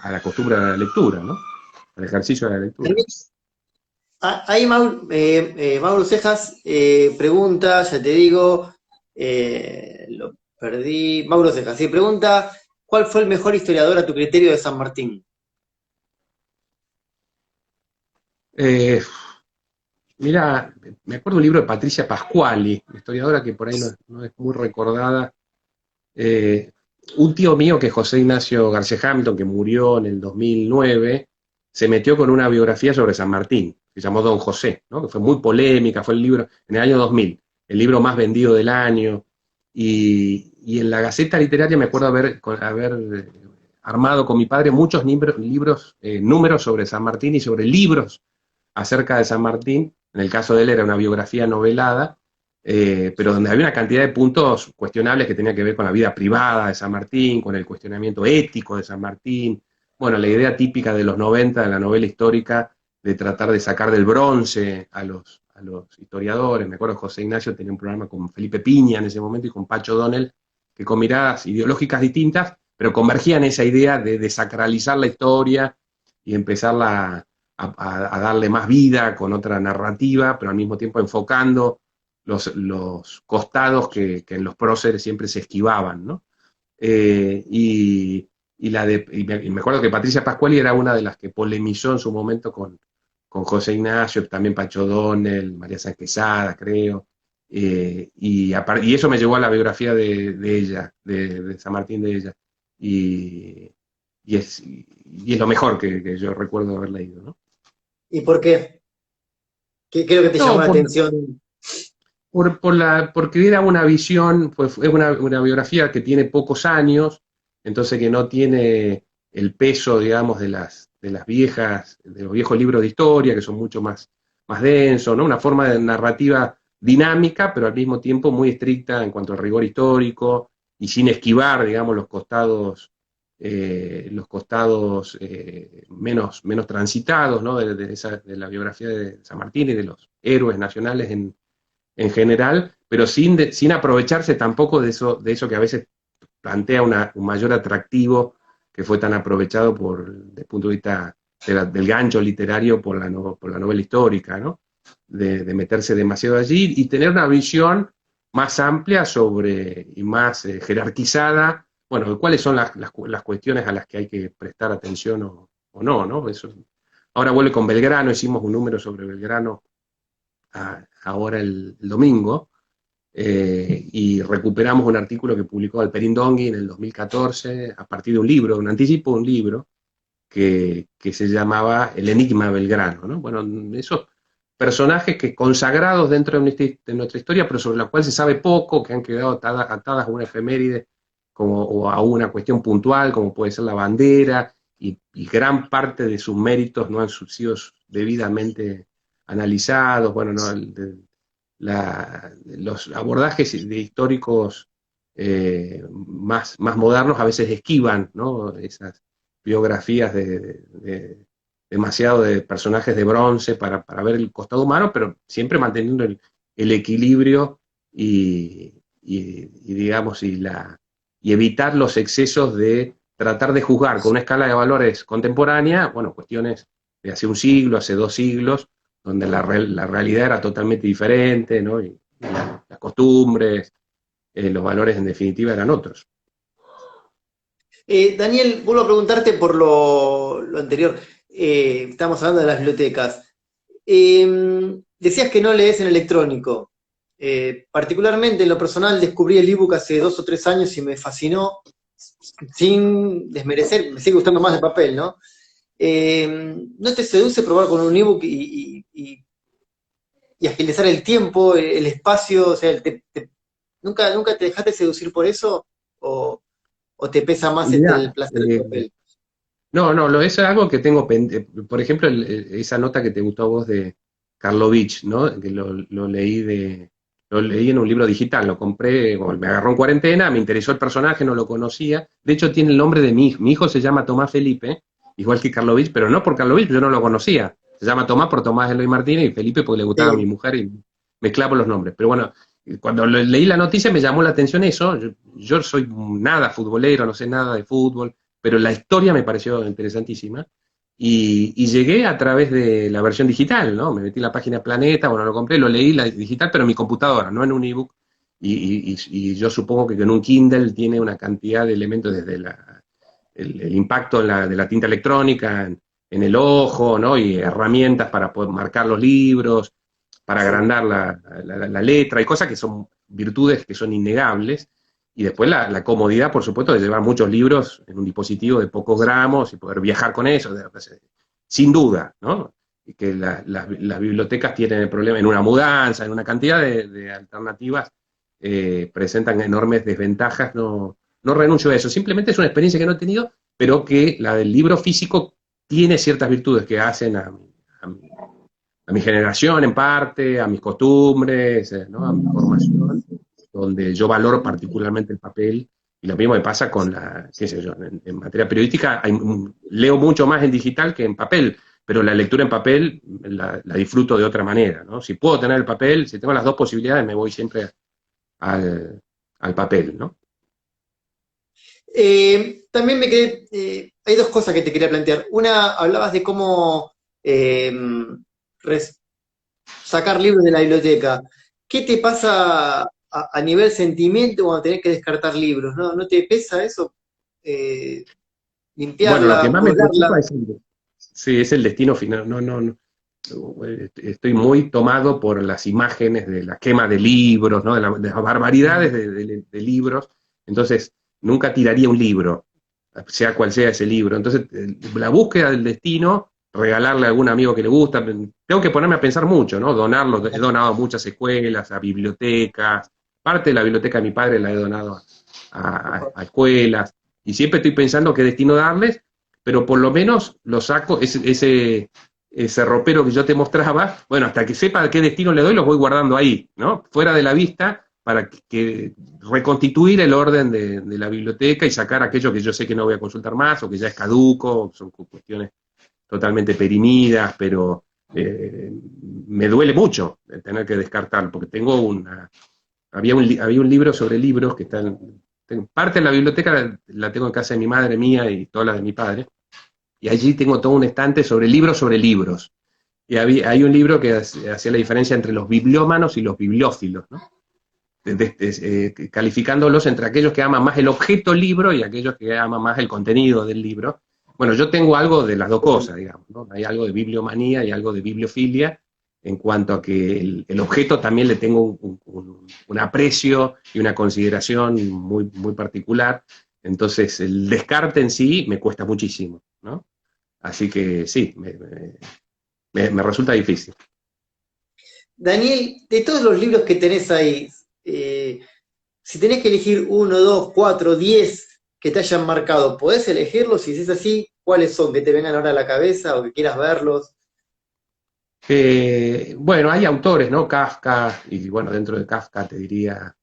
la costumbre de la lectura, ¿no? Al ejercicio de la lectura. Ahí Mauro Cejas pregunta, ya te digo, lo perdí. Mauro Cejas, sí, pregunta, ¿cuál fue el mejor historiador a tu criterio de San Martín? Eh, Mira, me acuerdo un libro de Patricia Pasquali, historiadora que por ahí no es muy recordada. Eh, un tío mío, que es José Ignacio García Hamilton, que murió en el 2009, se metió con una biografía sobre San Martín, que se llamó Don José, ¿no? Que fue muy polémica, fue el libro, en el año 2000, el libro más vendido del año, y en la Gaceta Literaria me acuerdo haber armado con mi padre muchos números sobre San Martín y sobre libros acerca de San Martín. En el caso de él era una biografía novelada, pero donde había una cantidad de puntos cuestionables que tenían que ver con la vida privada de San Martín, con el cuestionamiento ético de San Martín. Bueno, la idea típica de los 90 de la novela histórica de tratar de sacar del bronce a los historiadores. Me acuerdo que José Ignacio tenía un programa con Felipe Piña en ese momento y con Pacho Donel, que con miradas ideológicas distintas, pero convergían en esa idea de desacralizar la historia y empezarla a darle más vida con otra narrativa, pero al mismo tiempo enfocando los costados que en los próceres siempre se esquivaban, ¿no? Y me acuerdo que Patricia Pasquali era una de las que polemizó en su momento con José Ignacio, también Pacho Donel, María Sáenz Quesada, creo, y eso me llevó a la biografía de ella, de San Martín de ella, y es lo mejor que yo recuerdo haber leído, ¿no? ¿Y por qué? ¿Qué es lo que te llamó No, la atención? porque era una visión, pues es una biografía que tiene pocos años, entonces que no tiene el peso, digamos, de los viejos libros de historia, que son mucho más densos, ¿no? Una forma de narrativa dinámica, pero al mismo tiempo muy estricta en cuanto al rigor histórico y sin esquivar, digamos, los costados menos transitados, ¿no? De la biografía de San Martín y de los héroes nacionales en general, pero sin aprovecharse tampoco de eso que a veces plantea un mayor atractivo que fue tan aprovechado desde el punto de vista del gancho literario por la novela histórica, ¿no? De meterse demasiado allí y tener una visión más amplia y más jerarquizada, bueno, cuáles son las cuestiones a las que hay que prestar atención o no, ¿no? Ahora vuelve con Belgrano, hicimos un número sobre Belgrano ahora el domingo, y recuperamos un artículo que publicó Alperín Dongui en el 2014 a partir de un libro, un anticipo de un libro que se llamaba El Enigma Belgrano, ¿no? Bueno, esos personajes que consagrados dentro de nuestra historia, pero sobre los cuales se sabe poco, que han quedado atadas a una efeméride o a una cuestión puntual, como puede ser la bandera, y gran parte de sus méritos no han sido debidamente analizados. Bueno, no, los abordajes de históricos más modernos a veces esquivan, ¿no?, esas biografías demasiado de personajes de bronce para ver el costado humano, pero siempre manteniendo el equilibrio digamos, y evitar los excesos de tratar de juzgar con una escala de valores contemporánea, bueno, cuestiones de hace un siglo, hace 2 siglos, donde la realidad era totalmente diferente, ¿no? Y las costumbres, los valores en definitiva eran otros. Daniel, vuelvo a preguntarte por lo anterior. Estamos hablando de las bibliotecas. Decías que no lees en electrónico. Particularmente en lo personal descubrí el ebook hace 2 o 3 años y me fascinó, sin desmerecer, me sigue gustando más de papel, ¿no? ¿No te seduce probar con un ebook y agilizar el tiempo, el espacio? O sea, ¿nunca te dejaste seducir por eso? ¿O te pesa más el Mirá, placer del papel? no, eso es algo que tengo pendiente. Por ejemplo, esa nota que te gustó a vos de Karlovich, ¿no? Que lo leí en un libro digital, lo compré, bueno, me agarró en cuarentena, me interesó el personaje, no lo conocía. De hecho, tiene el nombre de mi hijo. Mi hijo se llama Tomás Felipe, igual que Karlovich, pero no por Karlovich, yo no lo conocía. Se llama Tomás por Tomás Eloy Martínez y Felipe porque le gustaba a mi Sí. mujer y mezclaba los nombres. Pero bueno, cuando leí la noticia me llamó la atención eso. Yo soy nada futbolero, no sé nada de fútbol, pero la historia me pareció interesantísima. Y llegué a través de la versión digital, ¿no? Me metí en la página Planeta, bueno, lo compré, lo leí la digital, pero en mi computadora, no en un ebook. Y yo supongo que en un Kindle tiene una cantidad de elementos desde el impacto de la tinta electrónica en el ojo, ¿no? Y herramientas para poder marcar los libros, para Sí. agrandar la letra, y cosas que son virtudes que son innegables. Y después la comodidad, por supuesto, de llevar muchos libros en un dispositivo de pocos gramos y poder viajar con eso, sin duda, ¿no? Y que las bibliotecas tienen el problema en una mudanza, en una cantidad de alternativas, presentan enormes desventajas. No renuncio a eso, simplemente es una experiencia que no he tenido, pero que la del libro físico tiene ciertas virtudes que hacen a mi generación en parte, a mis costumbres, ¿no?, a mi formación, donde yo valoro particularmente el papel. Y lo mismo me pasa con qué sé yo, en materia periodística leo mucho más en digital que en papel, pero la lectura en papel la disfruto de otra manera, ¿no? Si puedo tener el papel, si tengo las dos posibilidades, me voy siempre al papel, ¿no? También hay dos cosas que te quería plantear. Una, hablabas de cómo eh, res- sacar libros de la biblioteca. ¿Qué te pasa a nivel sentimiento cuando tenés que descartar libros? ¿No te pesa eso? Eh, Bueno, lo que Limpiarla, más me preocupa purgarla. es sí, es el destino final. No, estoy muy tomado por las imágenes de la quema de libros, ¿no? De las barbaridades de libros. Entonces, nunca tiraría un libro, sea cual sea ese libro. Entonces, la búsqueda del destino, regalarle a algún amigo que le gusta, tengo que ponerme a pensar mucho, ¿no? Donarlo, he donado a muchas escuelas, a bibliotecas, parte de la biblioteca de mi padre la he donado a escuelas, y siempre estoy pensando qué destino darles, pero por lo menos lo saco, ese ropero que yo te mostraba, bueno, hasta que sepa qué destino le doy, los voy guardando ahí, ¿no? Fuera de la vista, para reconstituir el orden de la biblioteca y sacar aquello que yo sé que no voy a consultar más, o que ya es caduco, son cuestiones totalmente perimidas, pero me duele mucho tener que descartarlo, porque había un libro sobre libros que parte de la biblioteca la tengo en casa de mi madre, mía, y toda la de mi padre, y allí tengo todo un estante sobre libros sobre libros. Y hay un libro que hacía la diferencia entre los bibliómanos y los bibliófilos, ¿no? Calificándolos entre aquellos que aman más el objeto libro y aquellos que aman más el contenido del libro. Bueno, yo tengo algo de las dos cosas, digamos, ¿no? Hay algo de bibliomanía y algo de bibliofilia, en cuanto a que el objeto también le tengo un aprecio y una consideración muy, muy particular. Entonces, el descarte en sí me cuesta muchísimo, ¿no? Así que sí, me resulta difícil. Daniel, de todos los libros que tenés ahí, eh, si tenés que elegir uno, dos, cuatro, 10 que te hayan marcado, ¿podés elegirlos? Si es así, ¿cuáles son? Que te vengan ahora a la cabeza o que quieras verlos. Bueno, hay autores, ¿no? Kafka, y bueno, dentro de Kafka te diría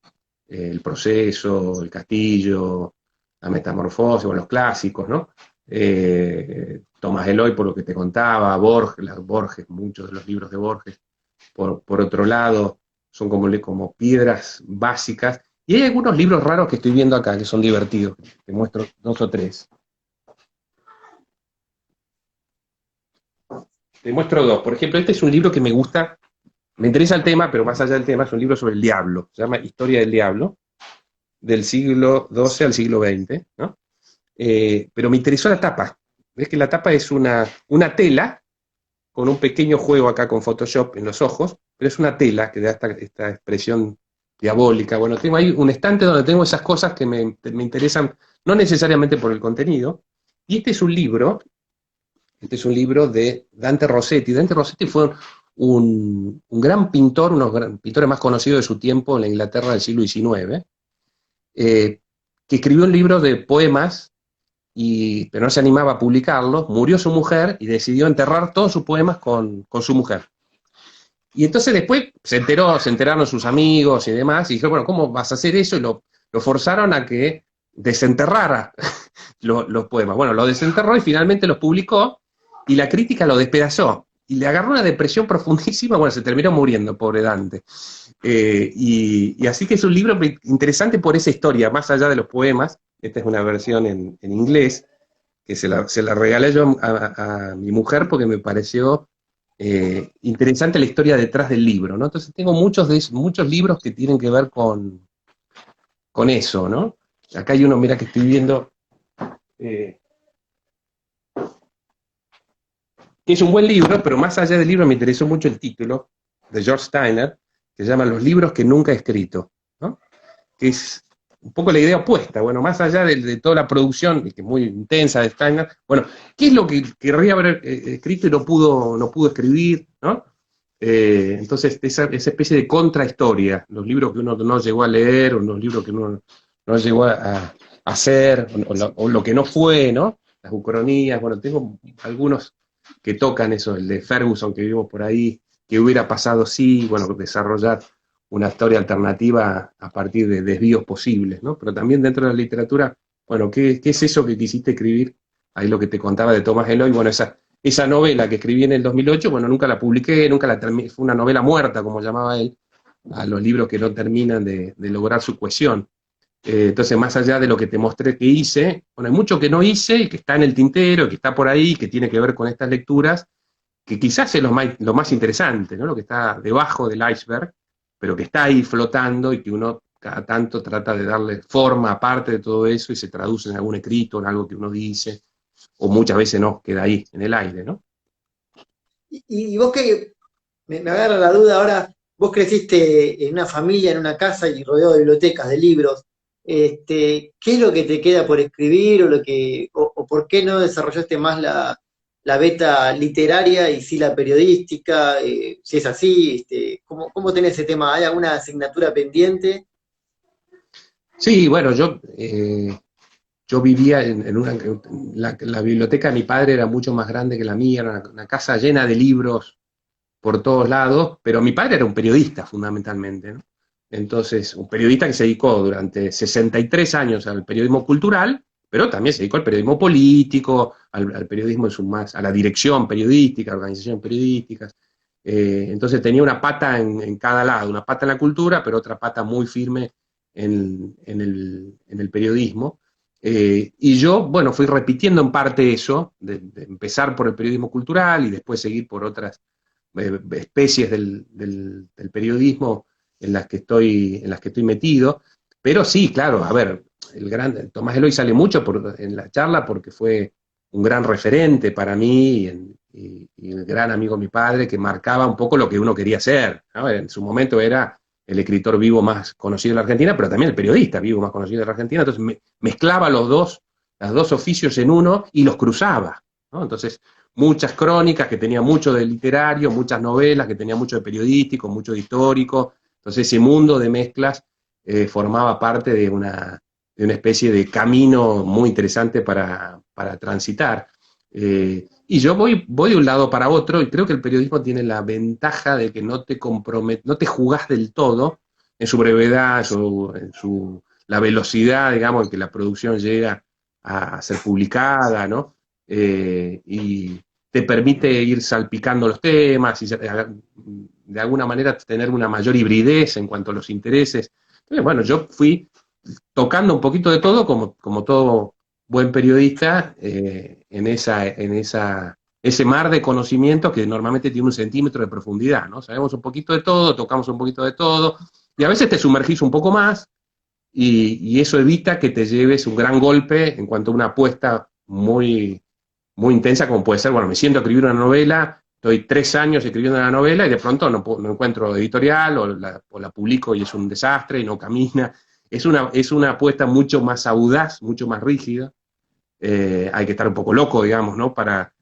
El Proceso, El Castillo, La Metamorfosis, bueno, los clásicos, ¿no? Tomás Eloy, por lo que te contaba, Borges, muchos de los libros de Borges. Por otro lado, son como piedras básicas. Y hay algunos libros raros que estoy viendo acá que son divertidos. Te muestro dos o tres. Te muestro dos. Por ejemplo, este es un libro que me gusta, me interesa el tema, pero más allá del tema, es un libro sobre el diablo. Se llama Historia del Diablo, del siglo XII al siglo XX, ¿no? Pero me interesó la tapa. Ves que la tapa es una tela con un pequeño juego acá con Photoshop en los ojos, pero es una tela que da esta expresión diabólica. Bueno, tengo ahí un estante donde tengo esas cosas que me interesan, no necesariamente por el contenido, y este es un libro de Dante Rossetti. Dante Rossetti fue un gran pintor, uno de los pintores más conocidos de su tiempo en la Inglaterra del siglo XIX, que escribió un libro de poemas pero no se animaba a publicarlos, murió su mujer y decidió enterrar todos sus poemas con su mujer. Y entonces después se enteraron sus amigos y demás, y dijeron, bueno, ¿cómo vas a hacer eso? Y lo forzaron a que desenterrara los poemas. Bueno, lo desenterró y finalmente los publicó, y la crítica lo despedazó. Y le agarró una depresión profundísima, bueno, se terminó muriendo, pobre Dante. Y así que es un libro interesante por esa historia, más allá de los poemas. Esta es una versión en inglés, que se la regalé yo a mi mujer porque me pareció interesante la historia detrás del libro, ¿no? Entonces tengo muchos libros que tienen que ver con eso, ¿no? Acá hay uno, mira, que estoy viendo, que es un buen libro, pero más allá del libro me interesó mucho el título de George Steiner, que se llama Los libros que nunca he escrito, ¿no? Que es un poco la idea opuesta. Bueno, más allá de toda la producción, que es muy intensa de Steiner, bueno, ¿qué es lo que querría haber escrito y no pudo escribir, ¿no? Entonces, esa especie de contrahistoria, los libros que uno no llegó a leer, o los libros que uno no llegó a hacer, o lo que no fue, ¿no? Las ucronías, bueno, tengo algunos que tocan eso, el de Ferguson que vimos por ahí, que hubiera pasado sí, bueno, desarrollar una historia alternativa a partir de desvíos posibles, ¿no? Pero también dentro de la literatura, bueno, ¿qué es eso que quisiste escribir? Ahí lo que te contaba de Tomás Eloy, bueno, esa novela que escribí en el 2008, bueno, nunca la publiqué, nunca la terminé, fue una novela muerta, como llamaba él, a los libros que no terminan de lograr su cohesión. Entonces, más allá de lo que te mostré que hice, bueno, hay mucho que no hice y que está en el tintero, que está por ahí, que tiene que ver con estas lecturas, que quizás es lo más interesante, ¿no? Lo que está debajo del iceberg, pero que está ahí flotando y que uno cada tanto trata de darle forma aparte de todo eso y se traduce en algún escrito, en algo que uno dice, o muchas veces no, queda ahí, en el aire, ¿no? Y vos que me agarra la duda ahora, vos creciste en una familia, en una casa y rodeado de bibliotecas, de libros. ¿Qué es lo que te queda por escribir o por qué no desarrollaste más la beta literaria y sí la periodística? Si es así, ¿cómo tenés ese tema? ¿Hay alguna asignatura pendiente? Sí, bueno, yo vivía la biblioteca de mi padre era mucho más grande que la mía, era una casa llena de libros por todos lados, pero mi padre era un periodista fundamentalmente, ¿no? Entonces, un periodista que se dedicó durante 63 años al periodismo cultural, pero también se dedicó al periodismo político, al periodismo a la dirección periodística, organizaciones periodísticas. Entonces tenía una pata en cada lado, una pata en la cultura, pero otra pata muy firme en el periodismo. Y yo, bueno, fui repitiendo en parte eso, de empezar por el periodismo cultural y después seguir por otras especies del periodismo en las que estoy metido, pero sí, claro, a ver, Tomás Eloy sale mucho en la charla porque fue un gran referente para mí y un gran amigo de mi padre que marcaba un poco lo que uno quería ser, ¿no? En su momento era el escritor vivo más conocido de la Argentina, pero también el periodista vivo más conocido de la Argentina, entonces mezclaba los dos oficios en uno y los cruzaba, ¿no? Entonces, muchas crónicas que tenía mucho de literario, muchas novelas que tenía mucho de periodístico, mucho de histórico. Entonces ese mundo de mezclas formaba parte de una especie de camino muy interesante para transitar. Y yo voy de un lado para otro, y creo que el periodismo tiene la ventaja de que no te jugás del todo en su brevedad, la velocidad, digamos, en que la producción llega a ser publicada, ¿no? Y te permite ir salpicando los temas y de alguna manera tener una mayor hibridez en cuanto a los intereses. Entonces, bueno, yo fui tocando un poquito de todo, como todo buen periodista, ese mar de conocimientos que normalmente tiene 1 centímetro de profundidad, ¿no? Sabemos un poquito de todo, tocamos un poquito de todo, y a veces te sumergís un poco más, y eso evita que te lleves un gran golpe en cuanto a una apuesta muy, muy intensa, como puede ser, bueno, me siento a escribir una novela, estoy 3 años escribiendo una novela y de pronto no encuentro editorial o la publico y es un desastre y no camina. Es una apuesta mucho más audaz, mucho más rígida. Hay que estar un poco loco, digamos, ¿no? Para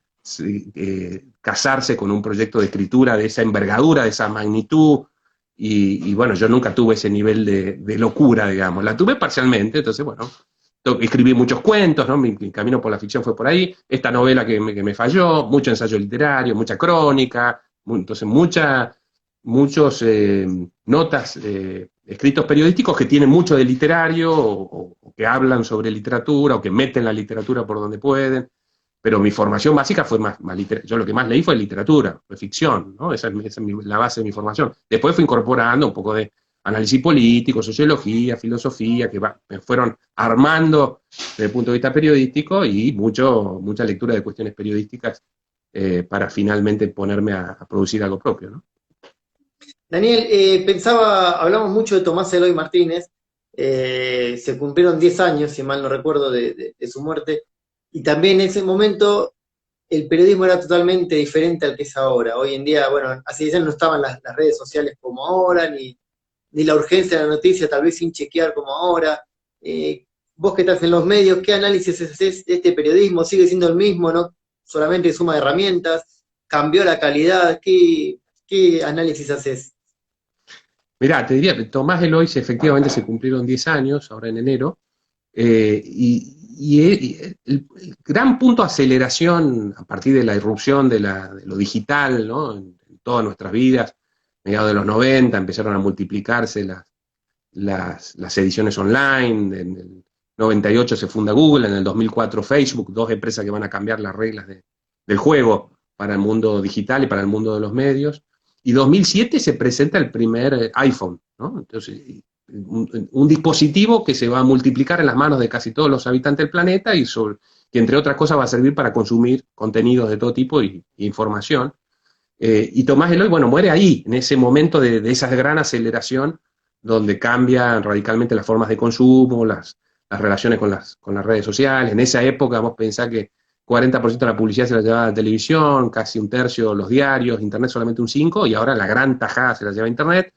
casarse con un proyecto de escritura de esa envergadura, de esa magnitud. Y bueno, yo nunca tuve ese nivel de locura, digamos. La tuve parcialmente, entonces, bueno, escribí muchos cuentos, ¿no? Mi camino por la ficción fue por ahí. Esta novela que me falló, mucho ensayo literario, mucha crónica, entonces muchos notas, escritos periodísticos que tienen mucho de literario o que hablan sobre literatura o que meten la literatura por donde pueden. Pero mi formación básica fue más yo lo que más leí fue literatura, fue ficción, ¿no? Esa es la base de mi formación. Después fui incorporando un poco de análisis político, sociología, filosofía, que me fueron armando desde el punto de vista periodístico y mucha lectura de cuestiones periodísticas para finalmente ponerme a producir algo propio, ¿no? Daniel, hablamos mucho de Tomás Eloy Martínez, se cumplieron 10 años, si mal no recuerdo, de su muerte, y también en ese momento el periodismo era totalmente diferente al que es ahora. Hoy en día, bueno, hace 10 años no estaban las redes sociales como ahora, ni la urgencia de la noticia, tal vez sin chequear como ahora. Vos que estás en los medios, ¿qué análisis haces de este periodismo? ¿Sigue siendo el mismo, no solamente suma de herramientas? ¿Cambió la calidad? ¿Qué análisis haces? Mirá, te diría que Tomás Eloy efectivamente se cumplieron 10 años, ahora en enero, y el gran punto de aceleración a partir de la irrupción de lo digital, ¿no? En todas nuestras vidas, mediados de los 90 empezaron a multiplicarse las ediciones online, en el 98 se funda Google, en el 2004 Facebook, dos empresas que van a cambiar las reglas del juego para el mundo digital y para el mundo de los medios. Y 2007 se presenta el primer iPhone, ¿no? Entonces, un dispositivo que se va a multiplicar en las manos de casi todos los habitantes del planeta que entre otras cosas va a servir para consumir contenidos de todo tipo y información. Y Tomás Eloy, bueno, muere ahí, en ese momento de esa gran aceleración donde cambian radicalmente las formas de consumo, las relaciones con las redes sociales. En esa época vos pensás que 40% de la publicidad se la llevaba la televisión, casi un tercio los diarios, Internet solamente un 5%, y ahora la gran tajada se la lleva Internet,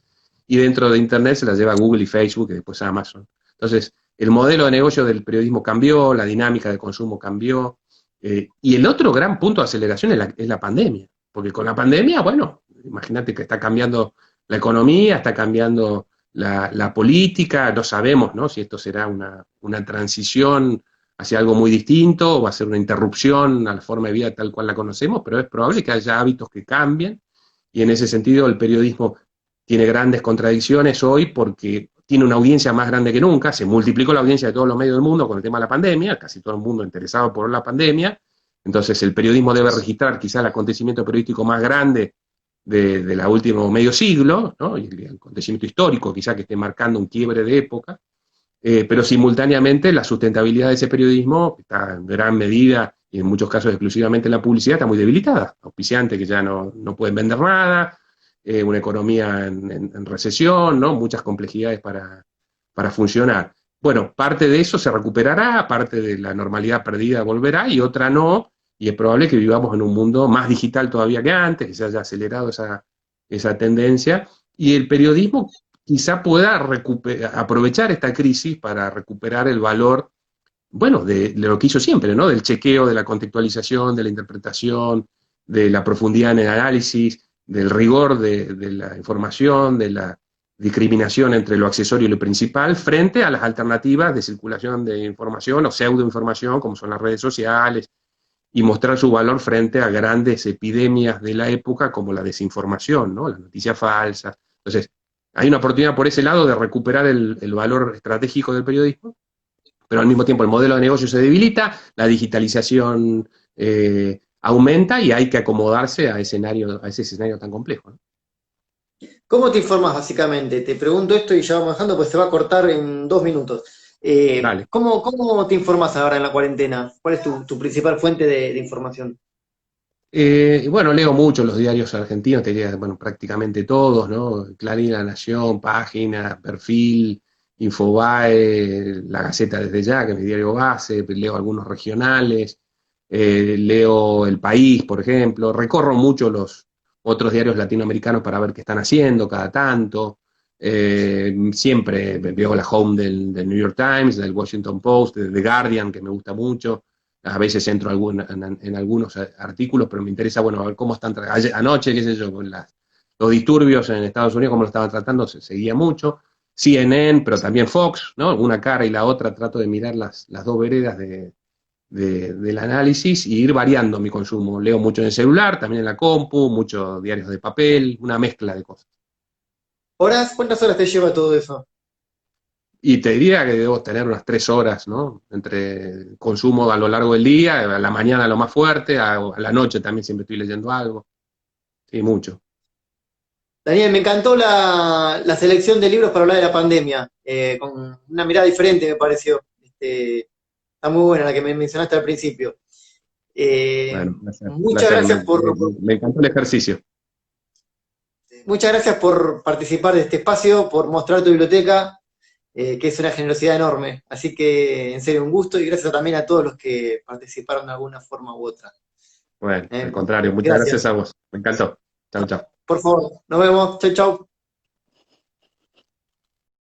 y dentro de Internet se la lleva Google y Facebook, y después Amazon. Entonces, el modelo de negocio del periodismo cambió, la dinámica de consumo cambió, y el otro gran punto de aceleración es la pandemia, porque con la pandemia, bueno, imagínate que está cambiando la economía, está cambiando la política, no sabemos, ¿no?, si esto será una transición hacia algo muy distinto, o va a ser una interrupción a la forma de vida tal cual la conocemos, pero es probable que haya hábitos que cambien, y en ese sentido el periodismo tiene grandes contradicciones hoy porque tiene una audiencia más grande que nunca, se multiplicó la audiencia de todos los medios del mundo con el tema de la pandemia, casi todo el mundo interesado por la pandemia, entonces el periodismo debe registrar quizá el acontecimiento periodístico más grande de la último medio siglo, ¿no? Y el acontecimiento histórico quizá que esté marcando un quiebre de época, pero simultáneamente la sustentabilidad de ese periodismo está en gran medida, y en muchos casos exclusivamente la publicidad, está muy debilitada. Auspiciantes que ya no pueden vender nada, una economía en recesión, ¿no? Muchas complejidades para funcionar. Bueno, parte de eso se recuperará, parte de la normalidad perdida volverá y otra no, y es probable que vivamos en un mundo más digital todavía que antes, que se haya acelerado esa tendencia, y el periodismo quizá pueda aprovechar esta crisis para recuperar el valor, bueno, de lo que hizo siempre, ¿no? Del chequeo, de la contextualización, de la interpretación, de la profundidad en el análisis, del rigor de la información, de discriminación entre lo accesorio y lo principal frente a las alternativas de circulación de información o pseudoinformación, como son las redes sociales, y mostrar su valor frente a grandes epidemias de la época como la desinformación, ¿no? La noticia falsa. Entonces, hay una oportunidad por ese lado de recuperar el valor estratégico del periodismo, pero al mismo tiempo el modelo de negocio se debilita, la digitalización aumenta y hay que acomodarse a ese escenario tan complejo, ¿no? ¿Cómo te informas básicamente? Te pregunto esto y ya vamos dejando, pues se va a cortar en 2 minutos. Dale. ¿Cómo te informas ahora en la cuarentena? ¿Cuál es tu principal fuente de información? Bueno, leo mucho los diarios argentinos, te diría, bueno, prácticamente todos, ¿no? Clarín, La Nación, Página, Perfil, Infobae, La Gaceta desde ya, que es mi diario base, leo algunos regionales, leo El País, por ejemplo, recorro mucho los otros diarios latinoamericanos para ver qué están haciendo cada tanto. Siempre veo la home del New York Times, del Washington Post, del The Guardian, que me gusta mucho. A veces entro en algunos artículos, pero me interesa, bueno, a ver cómo están anoche, qué sé yo, con los disturbios en Estados Unidos, cómo lo estaban tratando, se seguía mucho. CNN, pero también Fox, ¿no? Una cara y la otra, trato de mirar las dos veredas del análisis y ir variando mi consumo. Leo mucho en el celular, también en la compu, muchos diarios de papel, una mezcla de cosas. ¿Horas? ¿Cuántas horas te lleva todo eso? Y te diría que debo tener unas 3 horas, ¿no? Entre consumo a lo largo del día, a la mañana lo más fuerte, a la noche también siempre estoy leyendo algo. Sí, mucho. Daniel, me encantó la selección de libros para hablar de la pandemia, con una mirada diferente me pareció. Está muy buena la que me mencionaste al principio. Bueno, placer, Muchas placer. gracias Me encantó el ejercicio. muchas gracias por participar de este espacio, por mostrar tu biblioteca, que es una generosidad enorme. Así que, en serio, un gusto y gracias también a todos los que participaron de alguna forma u otra. Bueno, al Eh, contrario, muchas gracias Gracias. a vos. Me encantó. Chau, chau. Por favor, nos vemos. Chau, chau.